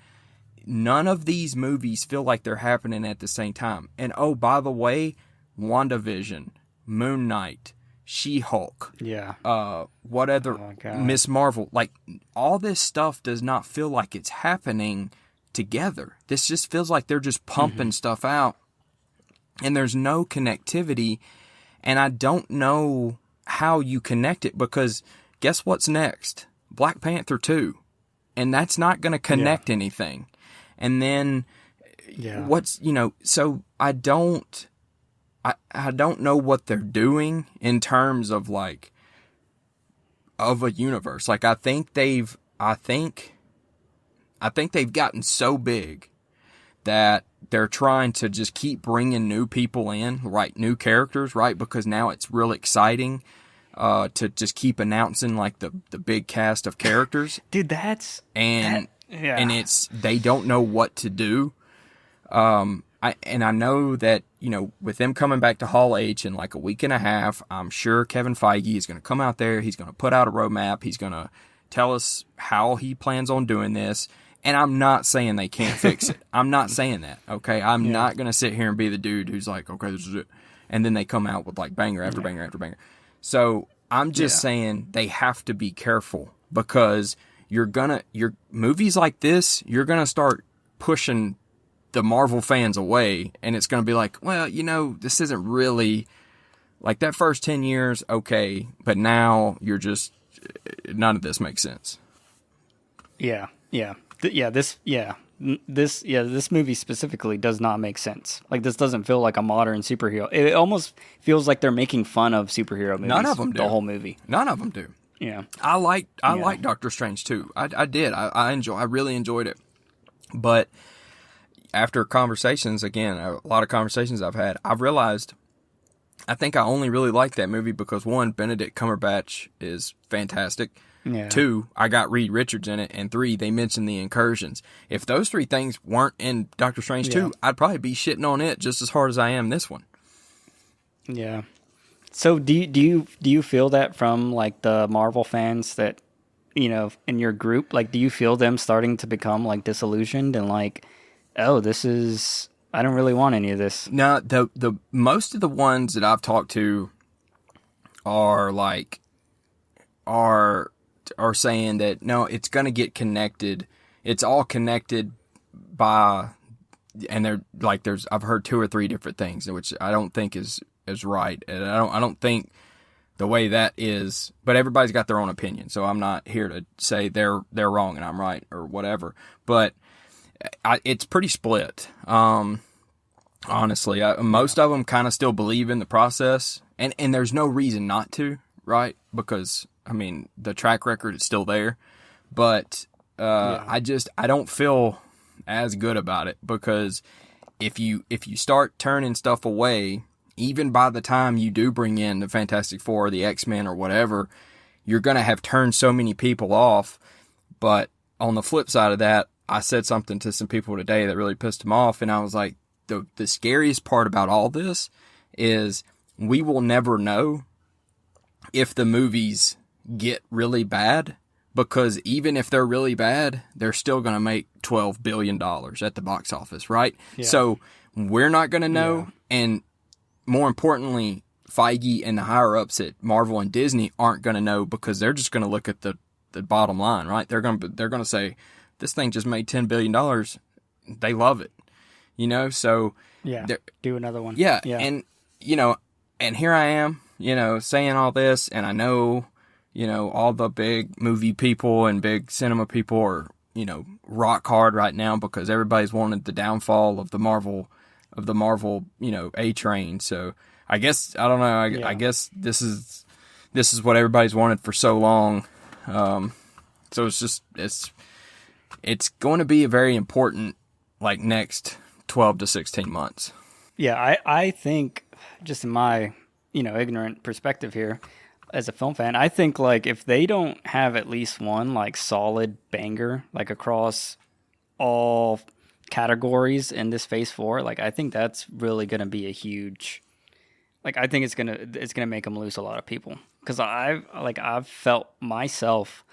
None of these movies feel like they're happening at the same time. And oh, by the way, WandaVision, Moon Knight, She-Hulk. Yeah. What other? Oh, God. Miss Marvel. Like, all this stuff does not feel like it's happening together. This just feels like they're just pumping stuff out. And there's no connectivity. And I don't know how you connect it, because guess what's next? Black Panther 2. And that's not going to connect anything. And then what's, so I don't know what they're doing in terms of like, of a universe. Like, I think they've gotten so big that they're trying to just keep bringing new people in, right? New characters, right? Because now it's real exciting to just keep announcing like the big cast of characters. Dude, and it's, they don't know what to do. I know that, with them coming back to Hall H in like a week and a half, I'm sure Kevin Feige is going to come out there. He's going to put out a roadmap. He's going to tell us how he plans on doing this. And I'm not saying they can't fix it. I'm not saying that. Okay. I'm not going to sit here and be the dude who's like, okay, this is it. And then they come out with like banger after banger after banger. So I'm just saying they have to be careful, because your movies like this, you're going to start pushing the Marvel fans away, and it's going to be like, well, this isn't really like that first 10 years. Okay. But now you're just, none of this makes sense. This movie specifically does not make sense. Like, this doesn't feel like a modern superhero. It almost feels like they're making fun of superhero movies. None of them do. The whole movie. None of them do. Yeah. I like Doctor Strange too. I did. I really enjoyed it. But after conversations, again, a lot of conversations I've had, I've realized I think I only really like that movie because, one, Benedict Cumberbatch is fantastic. Yeah. 2, I got Reed Richards in it. And 3, they mentioned the incursions. If those 3 things weren't in Doctor Strange 2, I'd probably be shitting on it just as hard as I am this one. Yeah. So do you feel that from like the Marvel fans that, in your group, like, do you feel them starting to become like disillusioned and like, oh, I don't really want any of this? No, the most of the ones that I've talked to are saying that no, it's going to get connected. It's all connected by, and they're like, I've heard 2 or 3 different things, which I don't think is right. And I don't think the way that is, but everybody's got their own opinion. So I'm not here to say they're wrong and I'm right or whatever, but it's pretty split. Honestly, most of them kind of still believe in the process, and there's no reason not to, right? Because I mean, the track record is still there, but I don't feel as good about it, because if you start turning stuff away, even by the time you do bring in the Fantastic Four or the X-Men or whatever, you're going to have turned so many people off. But on the flip side of that, I said something to some people today that really pissed them off, and I was like, the scariest part about all this is we will never know if the movies get really bad, because even if they're really bad, they're still going to make $12 billion at the box office, right? Yeah. So we're not going to know. Yeah. And more importantly, Feige and the higher ups at Marvel and Disney aren't going to know, because they're just going to look at the bottom line, right? They're going to say, this thing just made $10 billion. They love it, so do another one. Yeah. And, and here I am, saying all this, and I know, all the big movie people and big cinema people are, rock hard right now because everybody's wanted the downfall of the Marvel, A train. So I guess, I don't know. I guess this is what everybody's wanted for so long. So it's going to be a very important, next 12 to 16 months. Yeah. I think, just in my, ignorant perspective here, as a film fan, I think if they don't have at least one solid banger across all categories in this Phase 4, I think that's really going to be a huge, I think it's gonna make them lose a lot of people, because I've felt myself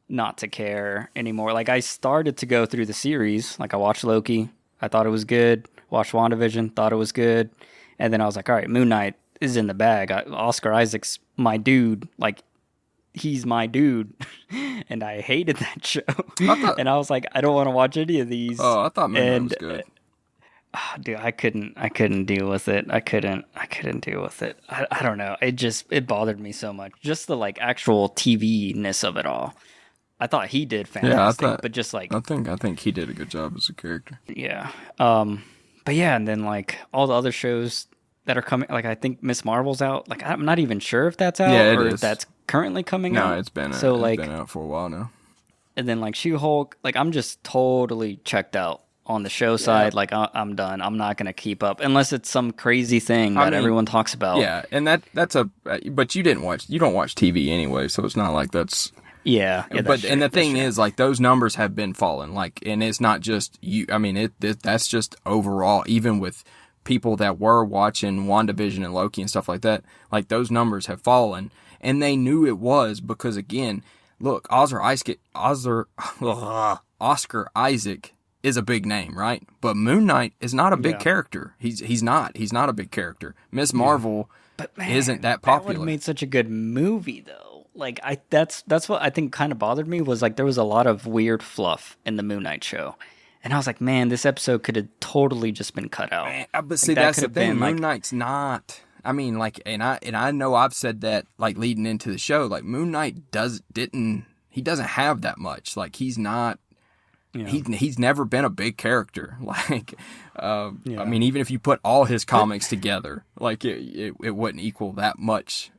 not to care anymore. I started to go through the series. I watched Loki, I thought it was good. Watched WandaVision, thought it was good, and then I was like, all right, Moon Knight is in the bag. Oscar Isaac's my dude. He's my dude. And I hated that show. And I was like, I don't want to watch any of these. Oh, I thought Moon Knight was good. Dude, I couldn't deal with it. I couldn't deal with it. I don't know. It bothered me so much. Just the actual TV-ness of it all. I thought he did fantastic, but just I think he did a good job as a character. Yeah. But yeah, and then all the other shows that are coming, I think Miss Marvel's out. I'm not even sure if that's out or if that's currently coming out. No, it's been out for a while now. And then She-Hulk, I'm just totally checked out on the show side. I'm done. I'm not going to keep up unless it's some crazy thing that everyone talks about. Yeah, and but you don't watch TV anyway, so it's not like that's. Yeah, but and the thing is, those numbers have been falling. And it's not just you. I mean, that's just overall. Even with people that were watching WandaVision and Loki and stuff like that, those numbers have fallen, and they knew it was because, again, look, Oscar Isaac is a big name, right? But Moon Knight is not a big character. He's not a big character. Miss Marvel isn't that popular. That would have made such a good movie, though. That's what I think kind of bothered me was there was a lot of weird fluff in the Moon Knight show. And I was like, man, this episode could have totally just been cut out. Man, but see, that's the thing. Moon Knight's not. I mean, and I know I've said that leading into the show. Moon Knight he doesn't have that much. He's not. He's never been a big character. I mean, even if you put all his comics together, it wouldn't equal that much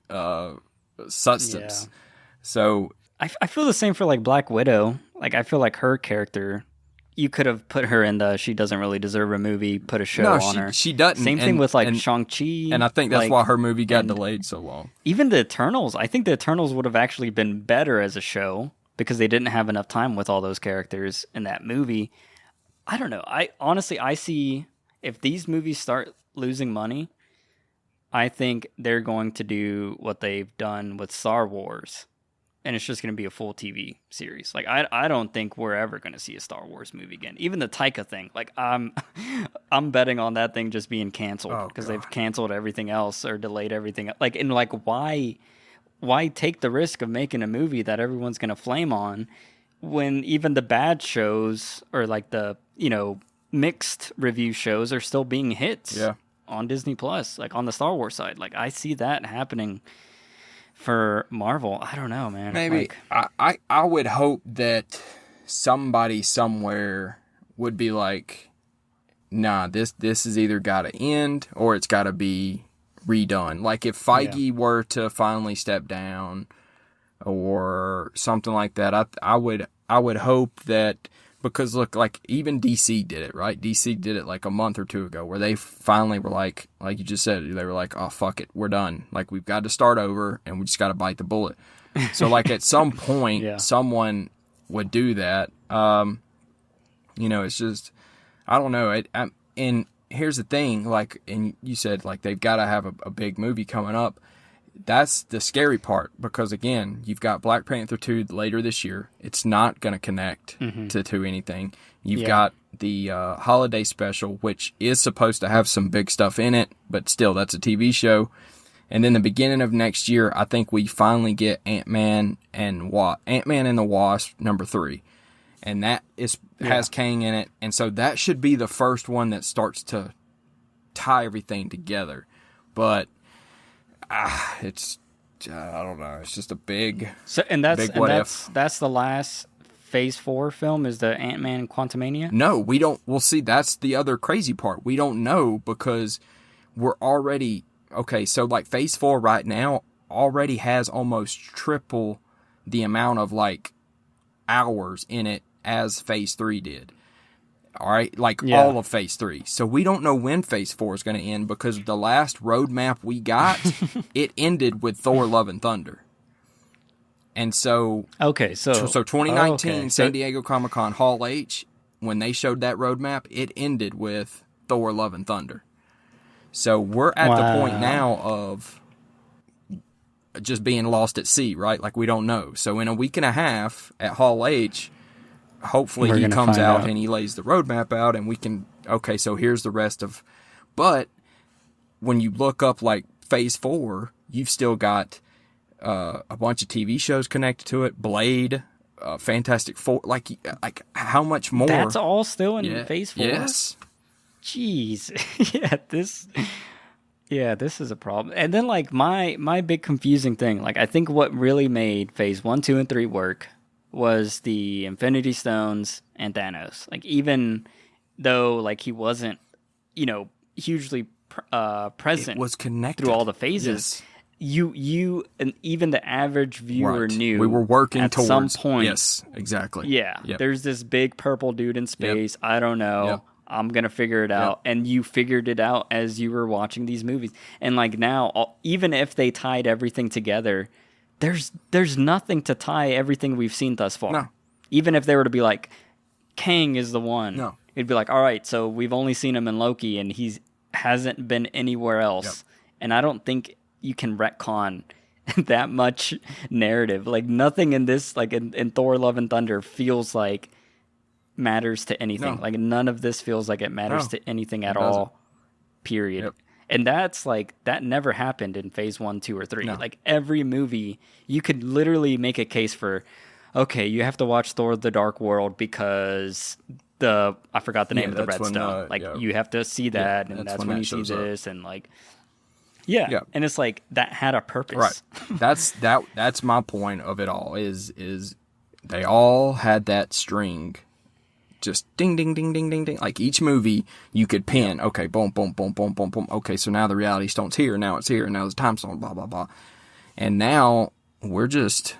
substance. Yeah. So I feel the same for Black Widow. I feel her character, you could have put her in the she doesn't really deserve a movie, put a show on her. She doesn't. Same thing with Shang-Chi. And I think that's why her movie got delayed so long. Even the Eternals, I think the Eternals would have actually been better as a show because they didn't have enough time with all those characters in that movie. I don't know. I see if these movies start losing money, I think they're going to do what they've done with Star Wars. And it's just going to be a full TV series. I don't think we're ever going to see a Star Wars movie again. Even the Taika thing. I'm betting on that thing just being canceled because they've canceled everything else or delayed everything. Why take the risk of making a movie that everyone's going to flame on when even the bad shows or the mixed review shows are still being hits on Disney Plus, on the Star Wars side. I see that happening. For Marvel, I don't know, man. Maybe I would hope that somebody somewhere would be nah, this has either got to end or it's got to be redone. If Feige were to finally step down or something like that, I would hope that, because look, even DC did it, right? DC did it a month or two ago where they finally were like you just said, they were oh, fuck it, we're done. We've got to start over and we just got to bite the bullet. So at some point, someone would do that. It's just, I don't know. And here's the thing, like, and you said, like, they've got to have a big movie coming up. That's the scary part, because, again, you've got Black Panther 2 later this year. It's not going to connect to anything. You've got the holiday special, which is supposed to have some big stuff in it, but still, that's a TV show. And then the beginning of next year, I think we finally get Ant-Man and the Wasp #3. And that has Kang in it. And so that should be the first one that starts to tie everything together. But it's, I don't know. It's just a big, that's the last Phase 4 film, is the Ant-Man Quantumania? No, we don't. Well, see, that's the other crazy part. We don't know, because we're already, okay, so like Phase 4 right now already has almost triple the amount of like hours in it as Phase 3 did. All right, like all of Phase 3. So we don't know when Phase 4 is going to end, because the last roadmap we got, it ended with Thor: Love and Thunder. And so 2019 San Diego Comic-Con Hall H, when they showed that roadmap, it ended with Thor: Love and Thunder. So we're at the point now of just being lost at sea, right? Like, we don't know. So in a week and a half at Hall H, hopefully he comes out and he lays the roadmap out, and we can, okay, so here's the rest of, but when you look up like Phase 4, you've still got a bunch of TV shows connected to it, Blade, Fantastic Four, like how much more? That's all still in Phase 4? Yes. Jeez. This is a problem. And then, like, my big confusing thing, like, I think what really made Phase 1, 2, and 3 work was the Infinity Stones and Thanos. Like, even though, like, he wasn't, hugely present, it was connected through all the phases. Yes. You and even the average viewer knew we were working at towards some point. Yes, exactly. Yeah, there's this big purple dude in space. Yep. I don't know. Yep. I'm gonna figure it out, and you figured it out as you were watching these movies. And like now, even if they tied everything together, there's nothing to tie everything we've seen thus far. No. Even if they were to be like, Kang is the one. No. It'd be like, all right, so we've only seen him in Loki, and hasn't been anywhere else. Yep. And I don't think you can retcon that much narrative. Like, nothing in this, like in Thor: Love and Thunder, feels like matters to anything. No. Like, none of this feels like it matters to anything at all. Period. Yep. And that's like, that never happened in Phase 1, 2, or 3. No. Like, every movie, you could literally make a case for, okay, you have to watch Thor: The Dark World because I forgot the name of the Redstone. You have to see that, and that's when you see this, and like, and it's like, that had a purpose. Right. That's my point of it all, is they all had that string, just ding, ding, ding, ding, ding, ding. Like, each movie you could pin, okay, boom, boom, boom, boom, boom, boom. Okay, so now the Reality Stone's here, now it's here, now there's time stone, blah, blah, blah. And now we're just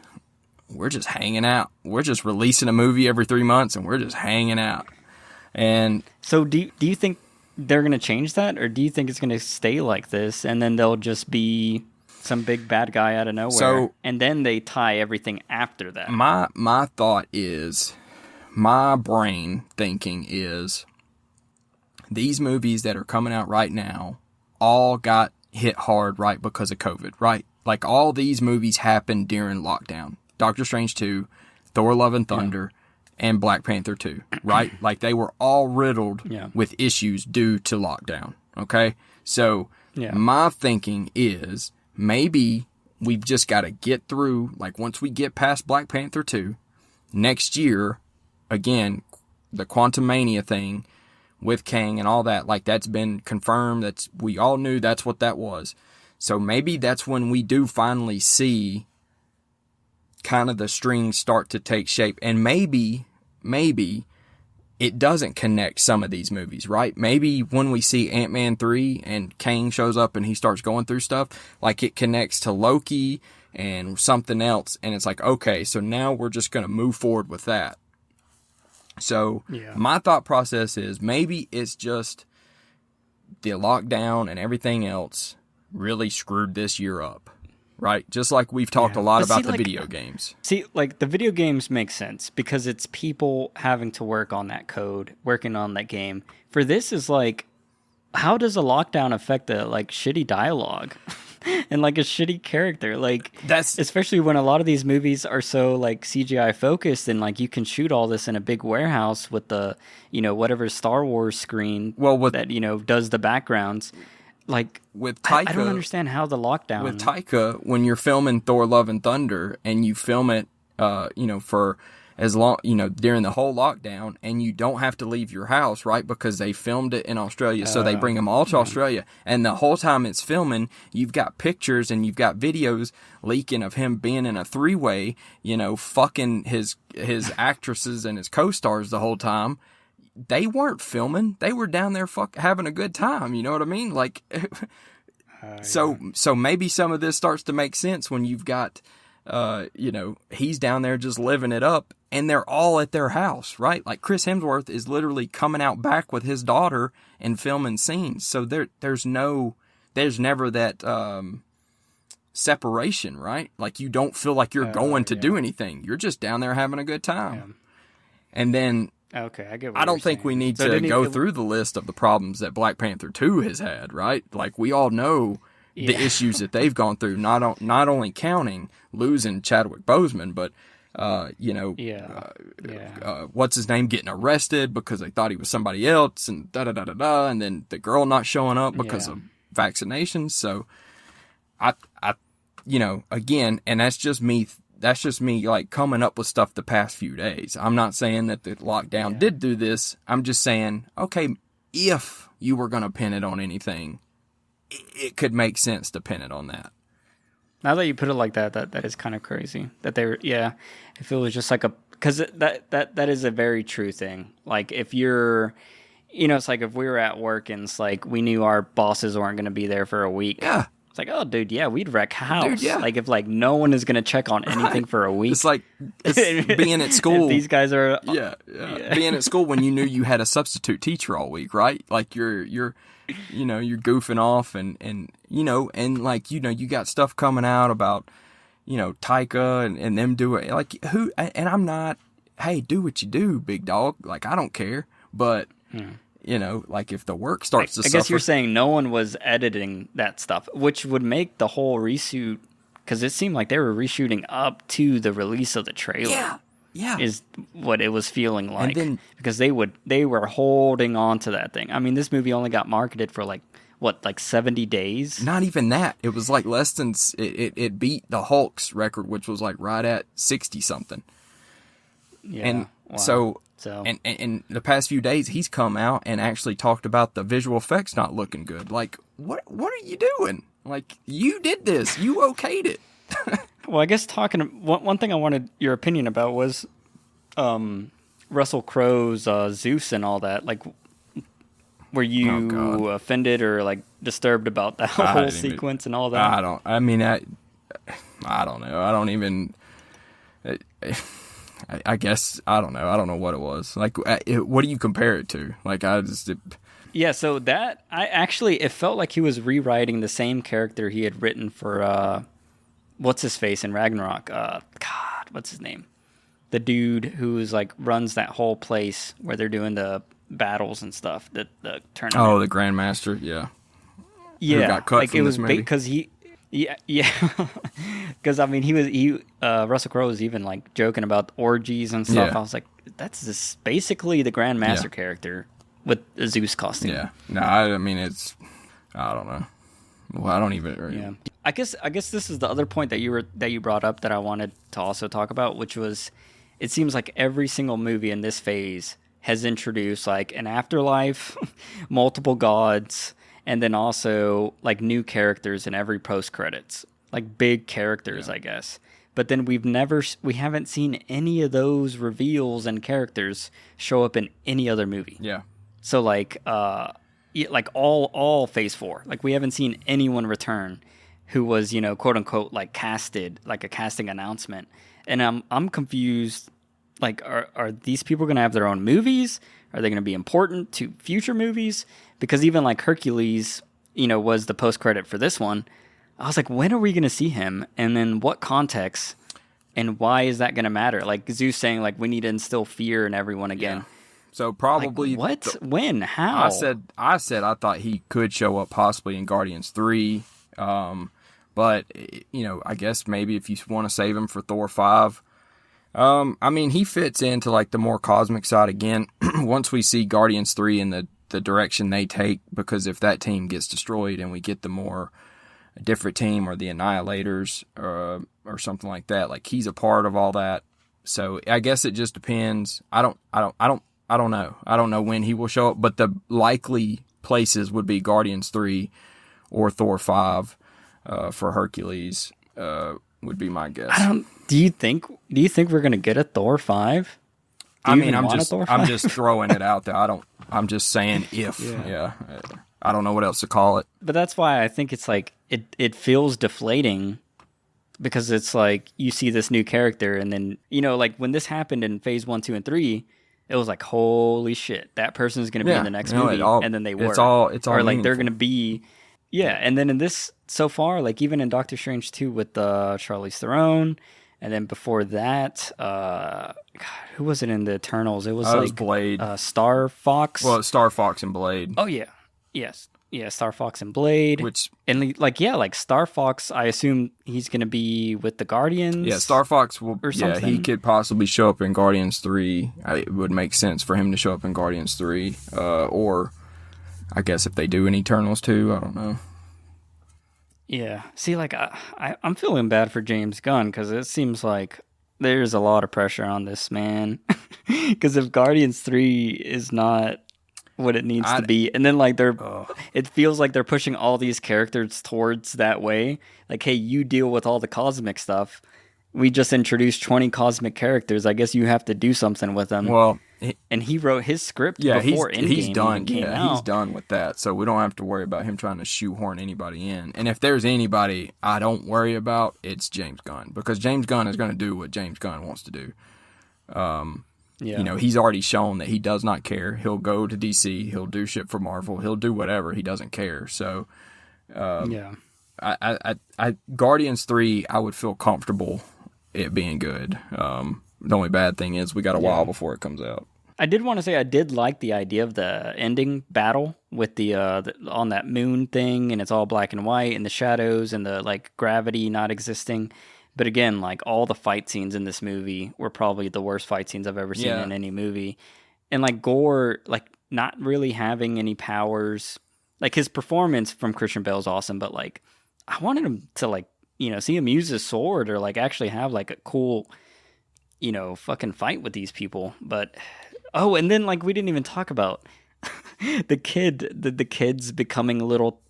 hanging out. We're just releasing a movie every 3 months, and we're just hanging out. And so do you think they're going to change that, or do you think it's going to stay like this, and then they'll just be some big bad guy out of nowhere, and then they tie everything after that? My thought is, my brain thinking is, these movies that are coming out right now all got hit hard right because of COVID, right? Like, all these movies happened during lockdown. Doctor Strange 2, Thor: Love and Thunder, and Black Panther 2, right? Like, they were all riddled with issues due to lockdown, okay? So my thinking is, maybe we've just got to get through, like, once we get past Black Panther 2, next year, again, the Quantumania thing with Kang and all that, like, that's been confirmed. We all knew that's what that was. So maybe that's when we do finally see kind of the strings start to take shape. And maybe it doesn't connect some of these movies, right? Maybe when we see Ant-Man 3 and Kang shows up and he starts going through stuff, like, it connects to Loki and something else. And it's like, okay, so now we're just going to move forward with that. So my thought process is, maybe it's just the lockdown and everything else really screwed this year up, right? Just like we've talked a lot about the video games. See, like, the video games make sense because it's people having to work on that code, working on that game. For this is like, how does a lockdown affect the like shitty dialogue and like a shitty character? Like That's especially when a lot of these movies are so like CGI focused and like you can shoot all this in a big warehouse with the, whatever Star Wars screen that, does the backgrounds. Like with Taika, I don't understand how the lockdown with Taika, when you're filming Thor: Love and Thunder and you film it, for as long, during the whole lockdown, and you don't have to leave your house, right? Because they filmed it in Australia, so they bring them all to Australia, and the whole time it's filming, you've got pictures and you've got videos leaking of him being in a three-way, fucking his actresses and his co-stars the whole time. They weren't filming; they were down there having a good time. You know what I mean? Like, so maybe some of this starts to make sense when you've got. He's down there just living it up, and they're all at their house, right? Like Chris Hemsworth is literally coming out back with his daughter and filming scenes. So there's never that separation, right? Like you don't feel like you're going to do anything. You're just down there having a good time. Yeah. And then okay, I get what I don't think we need to go through the list of the problems that Black Panther 2 has had, right? Like we all know the issues that they've gone through, not only counting losing Chadwick Boseman, but what's his name getting arrested because they thought he was somebody else, and and then the girl not showing up because of vaccinations. So I again, and that's just me like coming up with stuff the past few days. I'm not saying that the lockdown did do this. I'm just saying, okay, if you were going to pin it on anything, it could make sense to pin it on that. Now that you put it like that, that is kind of crazy. That they were, if it was just like because that is a very true thing. Like if you're, it's like if we were at work and it's like we knew our bosses weren't going to be there for a week. Yeah. It's like, oh, dude, we'd wreck house. Dude, yeah. Like if like no one is going to check on anything for a week. It's like being at school. These guys are being at school when you knew you had a substitute teacher all week, right? Like you're goofing off and like, you got stuff coming out about, Taika and them doing like who, and I'm not, hey, do what you do, big dog. Like, I don't care. But, like if the work starts to suffer. I guess you're saying no one was editing that stuff, which would make the whole reshoot, because it seemed like they were reshooting up to the release of the trailer. Yeah. Is what it was feeling like. And then, because they were holding on to that thing. I mean, this movie only got marketed for like 70 days? Not even that. It was like less than, it beat the Hulk's record, which was like right at 60 something. Yeah. And so and the past few days he's come out and actually talked about the visual effects not looking good. Like, what are you doing? Like, you did this. You okayed it. Well, I guess one thing I wanted your opinion about was Russell Crowe's Zeus and all that. Like, were you offended or like disturbed about that whole sequence and all that? I don't know. I don't even. I guess I don't know. I don't know what it was. Like, what do you compare it to? Like, Yeah, so that it felt like he was rewriting the same character he had written for what's his face in Ragnarok? God, what's his name? The dude who's like runs that whole place where they're doing the battles and stuff. The tournament. Oh, the Grandmaster. Yeah. Yeah. Who got cut like from it this was movie. Because he. Yeah. Because I mean, Russell Crowe was even like joking about orgies and stuff. Yeah. I was like, that's basically the Grandmaster character with a Zeus costume. Yeah. No, I mean, I don't know. Well, I don't even. Yeah. I guess this is the other point that you brought up that I wanted to also talk about, which was, it seems like every single movie in this phase has introduced like an afterlife, multiple gods, and then also like new characters in every post credits, like big characters, I guess. But then we haven't seen any of those reveals and characters show up in any other movie. Yeah. So like all Phase 4, like we haven't seen anyone return who was, quote unquote, like casted, like a casting announcement. And I'm confused. Like, are these people going to have their own movies? Are they going to be important to future movies? Because even like Hercules, was the post credit for this one. I was like, when are we going to see him? And then what context? And why is that going to matter? Like Zeus saying, like, we need to instill fear in everyone again. So probably Like, what? When? How? I said I thought he could show up possibly in Guardians 3. But I guess maybe if you want to save him for Thor 5. I mean, he fits into like the more cosmic side again once we see Guardians 3 in the direction they take, because if that team gets destroyed and we get the more a different team or the Annihilators or something like that, like he's a part of all that. So I guess it just depends. I don't know. I don't know when he will show up, but the likely places would be Guardians 3 or Thor 5 for Hercules would be my guess. Do you think we're gonna get a Thor 5? I mean, I'm just throwing it out there. I'm just saying if. Yeah. I don't know what else to call it. But that's why I think it's like it feels deflating, because it's like you see this new character and then, like when this happened in phase 1, 2, and 3, it was like, holy shit, that person's going to be in the next movie. And then they were. It's all or like meaningful. They're going to be. Yeah. And then in this so far, like even in Doctor Strange 2 with Charlize Theron. And then before that, God, who was it in the Eternals? It was was Blade. Star Fox. Well, Star Fox and Blade. Oh, yeah. Yes. Yeah, Star Fox and Blade. Like Star Fox, I assume he's going to be with the Guardians. Yeah, Star Fox will. Or something. Yeah, he could possibly show up in Guardians 3. It would make sense for him to show up in Guardians 3. Or I guess if they do an Eternals 2, I don't know. Yeah. See, like, I'm feeling bad for James Gunn, because it seems like there's a lot of pressure on this man. Because if Guardians 3 is not what it needs to be, and then, like, it feels like they're pushing all these characters towards that way. Like, hey, you deal with all the cosmic stuff. We just introduced 20 cosmic characters. I guess you have to do something with them. Well, and he wrote his script before Endgame he's done. Came out. He's done with that, so we don't have to worry about him trying to shoehorn anybody in. And if there's anybody I don't worry about, it's James Gunn, because James Gunn is going to do what James Gunn wants to do. He's already shown that he does not care. He'll go to DC. He'll do shit for Marvel. He'll do whatever. He doesn't care. So, I Guardians 3, I would feel comfortable it being good. The only bad thing is we got a while before it comes out. I did want to say I did like the idea of the ending battle with the on that moon thing, and it's all black and white, and the shadows and the like gravity not existing. But again, like all the fight scenes in this movie were probably the worst fight scenes I've ever seen in any movie. And like Gore, like not really having any powers. Like his performance from Christian Bale is awesome, but like I wanted him to like, see him use his sword or like actually have like a cool, fucking fight with these people. But and then like we didn't even talk about the kids becoming little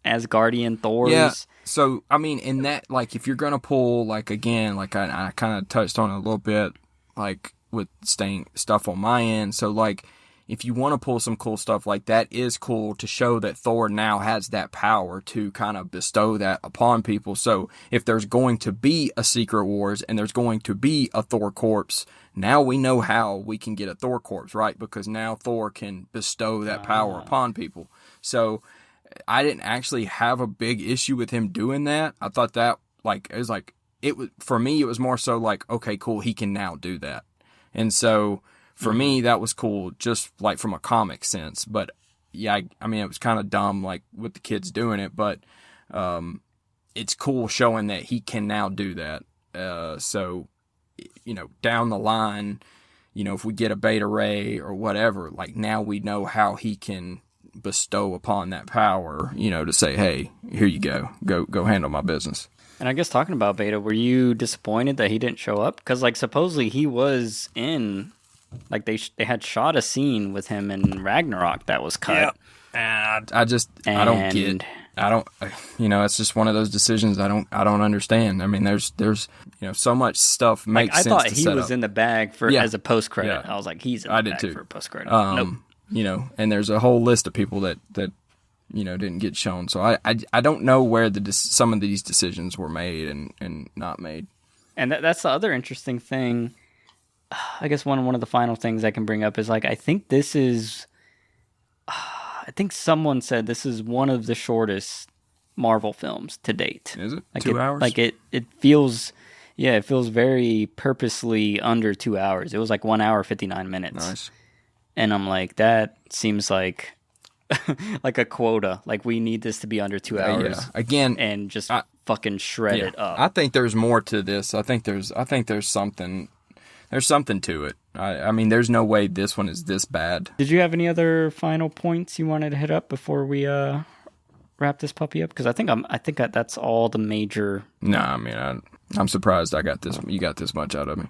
Asgardian Thors. Yeah. So I mean, in that, like, if you're gonna pull, like, again, like I kind of touched on it a little bit, like with staying stuff on my end. So like, if you want to pull some cool stuff, like that is cool to show that Thor now has that power to kind of bestow that upon people. So if there's going to be a Secret Wars and there's going to be a Thor corpse, now we know how we can get a Thor corpse, right? Because now Thor can bestow that power upon people. So I didn't actually have a big issue with him doing that. I thought that, like, it was for me, it was more so like, okay, cool, he can now do that. And so for me, that was cool, just like from a comic sense. But yeah, I mean, it was kind of dumb, like with the kids doing it, but it's cool showing that he can now do that. So, down the line, if we get a Beta Ray or whatever, like now we know how he can bestow upon that power, to say, hey, here you go handle my business. And I guess talking about Beta, were you disappointed that he didn't show up? Because like supposedly he was in, like they had shot a scene with him in Ragnarok that was cut. Yeah. And I don't get. It's just one of those decisions I don't understand. I mean, there's so much stuff makes sense. I thought he was in the bag for as a post credit. Yeah. I was like, he's in the bag too. For a post credit. Nope. And there's a whole list of people that didn't get shown. So I don't know where some of these decisions were made and not made. And that's the other interesting thing. I guess one of the final things I can bring up is like I think this is. I think someone said this is one of the shortest Marvel films to date. Is it? Like 2 hours? Like it feels, it feels very purposely under 2 hours. It was like 1 hour, 59 minutes. Nice. And I'm like, that seems like like a quota. Like we need this to be under 2 hours. Yeah. Again, and just fucking shred yeah, it up. I think there's more to this. I think there's something to it. I mean, there's no way this one is this bad. Did you have any other final points you wanted to hit up before we wrap this puppy up? Because I think that's all the major. No, I mean, I'm surprised I got this. You got this much out of me.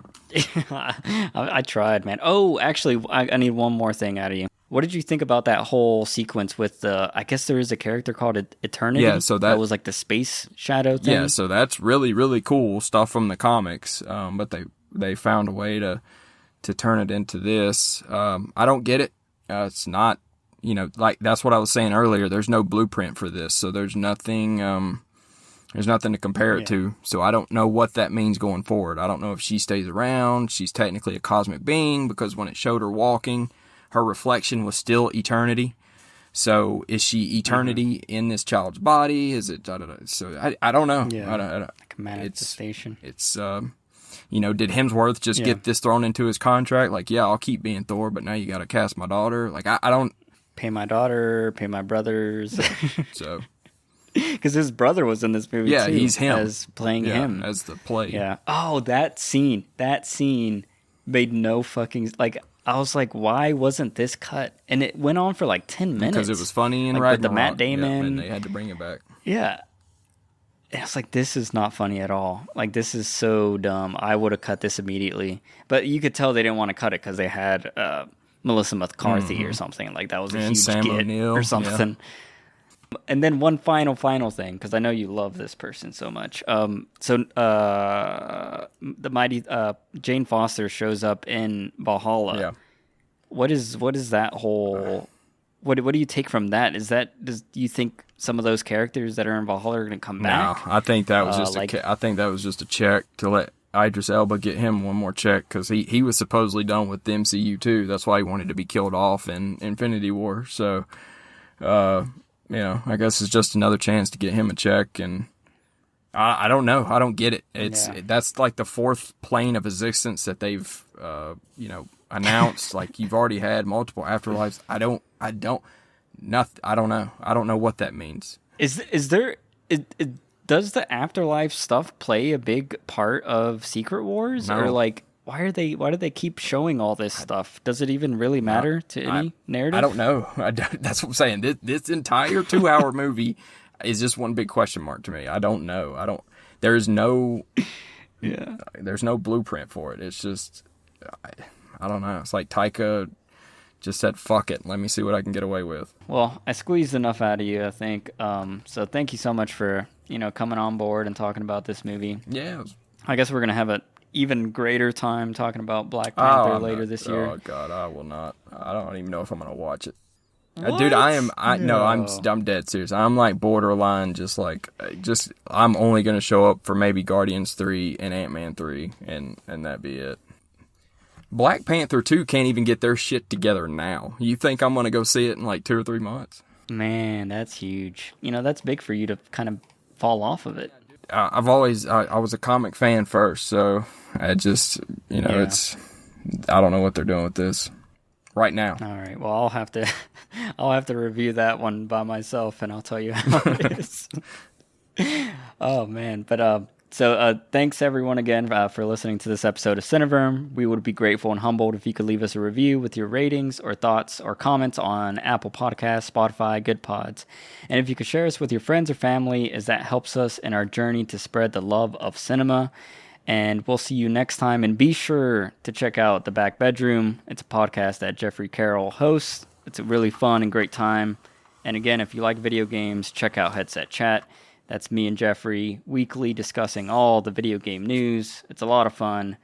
I tried, man. Oh, actually, I need one more thing out of you. What did you think about that whole sequence with the? I guess there is a character called Eternity. Yeah, so that was like the space shadow thing. Yeah, so that's really, really cool stuff from the comics. But they found a way to turn it into this. I don't get it. It's not, like that's what I was saying earlier. There's no blueprint for this, so there's nothing. There's nothing to compare it to. So I don't know what that means going forward. I don't know if she stays around. She's technically a cosmic being because when it showed her walking, her reflection was still eternity. So is she eternity in this child's body? Is it? I don't know. So I don't know. Yeah. I don't, like a manifestation. It's did Hemsworth just get this thrown into his contract? Like, yeah, I'll keep being Thor, but now you got to cast my daughter. Like, I don't pay my daughter, pay my brothers. So. Because his brother was in this movie too. Yeah, he's him. As playing him. As the play. Yeah. Oh, that scene made no fucking... Like, I was like, why wasn't this cut? And it went on for like 10 minutes. Because it was funny and right. With the Matt Damon. Yeah, and they had to bring it back. Yeah. And I was like, this is not funny at all. Like, this is so dumb. I would have cut this immediately. But you could tell they didn't want to cut it because they had Melissa McCarthy or something. Like, that was a huge Sam get O'Neill, or something. Yeah. And then one final thing, because I know you love this person so much. The mighty Jane Foster shows up in Valhalla. Yeah. What is that whole? What do you take from that? Do you think some of those characters that are in Valhalla are going to come back? No, I think that was just a check to let Idris Elba get him one more check because he was supposedly done with the MCU too. That's why he wanted to be killed off in Infinity War. So. I guess it's just another chance to get him a check, and I don't know. I don't get it. That's like the fourth plane of existence that they've, announced. Like you've already had multiple afterlives. I don't know. I don't know what that means. Does the afterlife stuff play a big part of Secret Wars, No. or like? Why do they keep showing all this stuff? Does it even really matter to any narrative? I don't know. That's what I'm saying. This entire 2-hour movie is just one big question mark to me. I don't know. There's no blueprint for it. It's just, I don't know. It's like Taika just said, fuck it. Let me see what I can get away with. Well, I squeezed enough out of you, I think. So thank you so much for, coming on board and talking about this movie. Yeah. I guess we're going to have a even greater time talking about Black Panther later this year. Oh God, I will not. I don't even know if I'm gonna watch it. What? Dude, I'm dead serious. I'm like borderline, I'm only gonna show up for maybe Guardians 3 and Ant-Man 3, and that'd be it. Black Panther 2 can't even get their shit together now. You think I'm gonna go see it in like 2 or 3 months? Man, that's huge. That's big for you to kind of fall off of it. I was a comic fan first, so I just, it's, I don't know what they're doing with this right now. All right. Well, I'll have to review that one by myself, and I'll tell you how it is. Oh man. But, so thanks everyone again for listening to this episode of Cineverm. We would be grateful and humbled if you could leave us a review with your ratings or thoughts or comments on Apple Podcasts, Spotify, Good Pods. And if you could share us with your friends or family, as that helps us in our journey to spread the love of cinema. And we'll see you next time. And be sure to check out The Back Bedroom. It's a podcast that Jeffrey Carroll hosts. It's a really fun and great time. And again, if you like video games, check out Headset Chat. That's me and Jeffrey weekly discussing all the video game news. It's a lot of fun.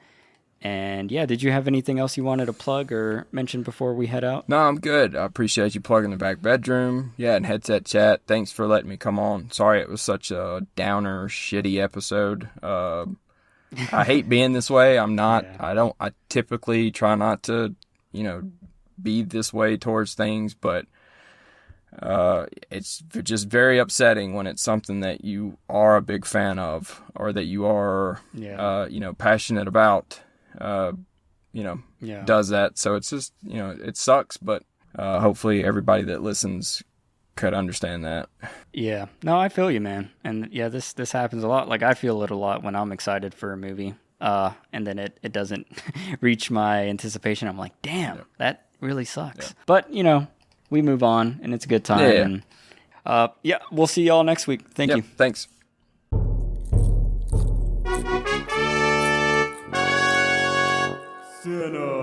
And yeah, did you have anything else you wanted to plug or mention before we head out? No, I'm good. I appreciate you plugging The Back Bedroom. Yeah, and Headset Chat. Thanks for letting me come on. Sorry it was such a downer, shitty episode. I hate being this way. I'm not. Yeah. I typically try not to, be this way towards things, but it's just very upsetting when it's something that you are a big fan of or that you are, passionate about. does that. So it's just, it sucks, but hopefully everybody that listens could understand that. Yeah. No, I feel you, man. And yeah, this happens a lot. Like I feel it a lot when I'm excited for a movie. And then it doesn't reach my anticipation. I'm like, damn, that really sucks. Yeah. But, we move on and it's a good time. Yeah. And we'll see y'all next week. Thank you. Thanks. Cinema.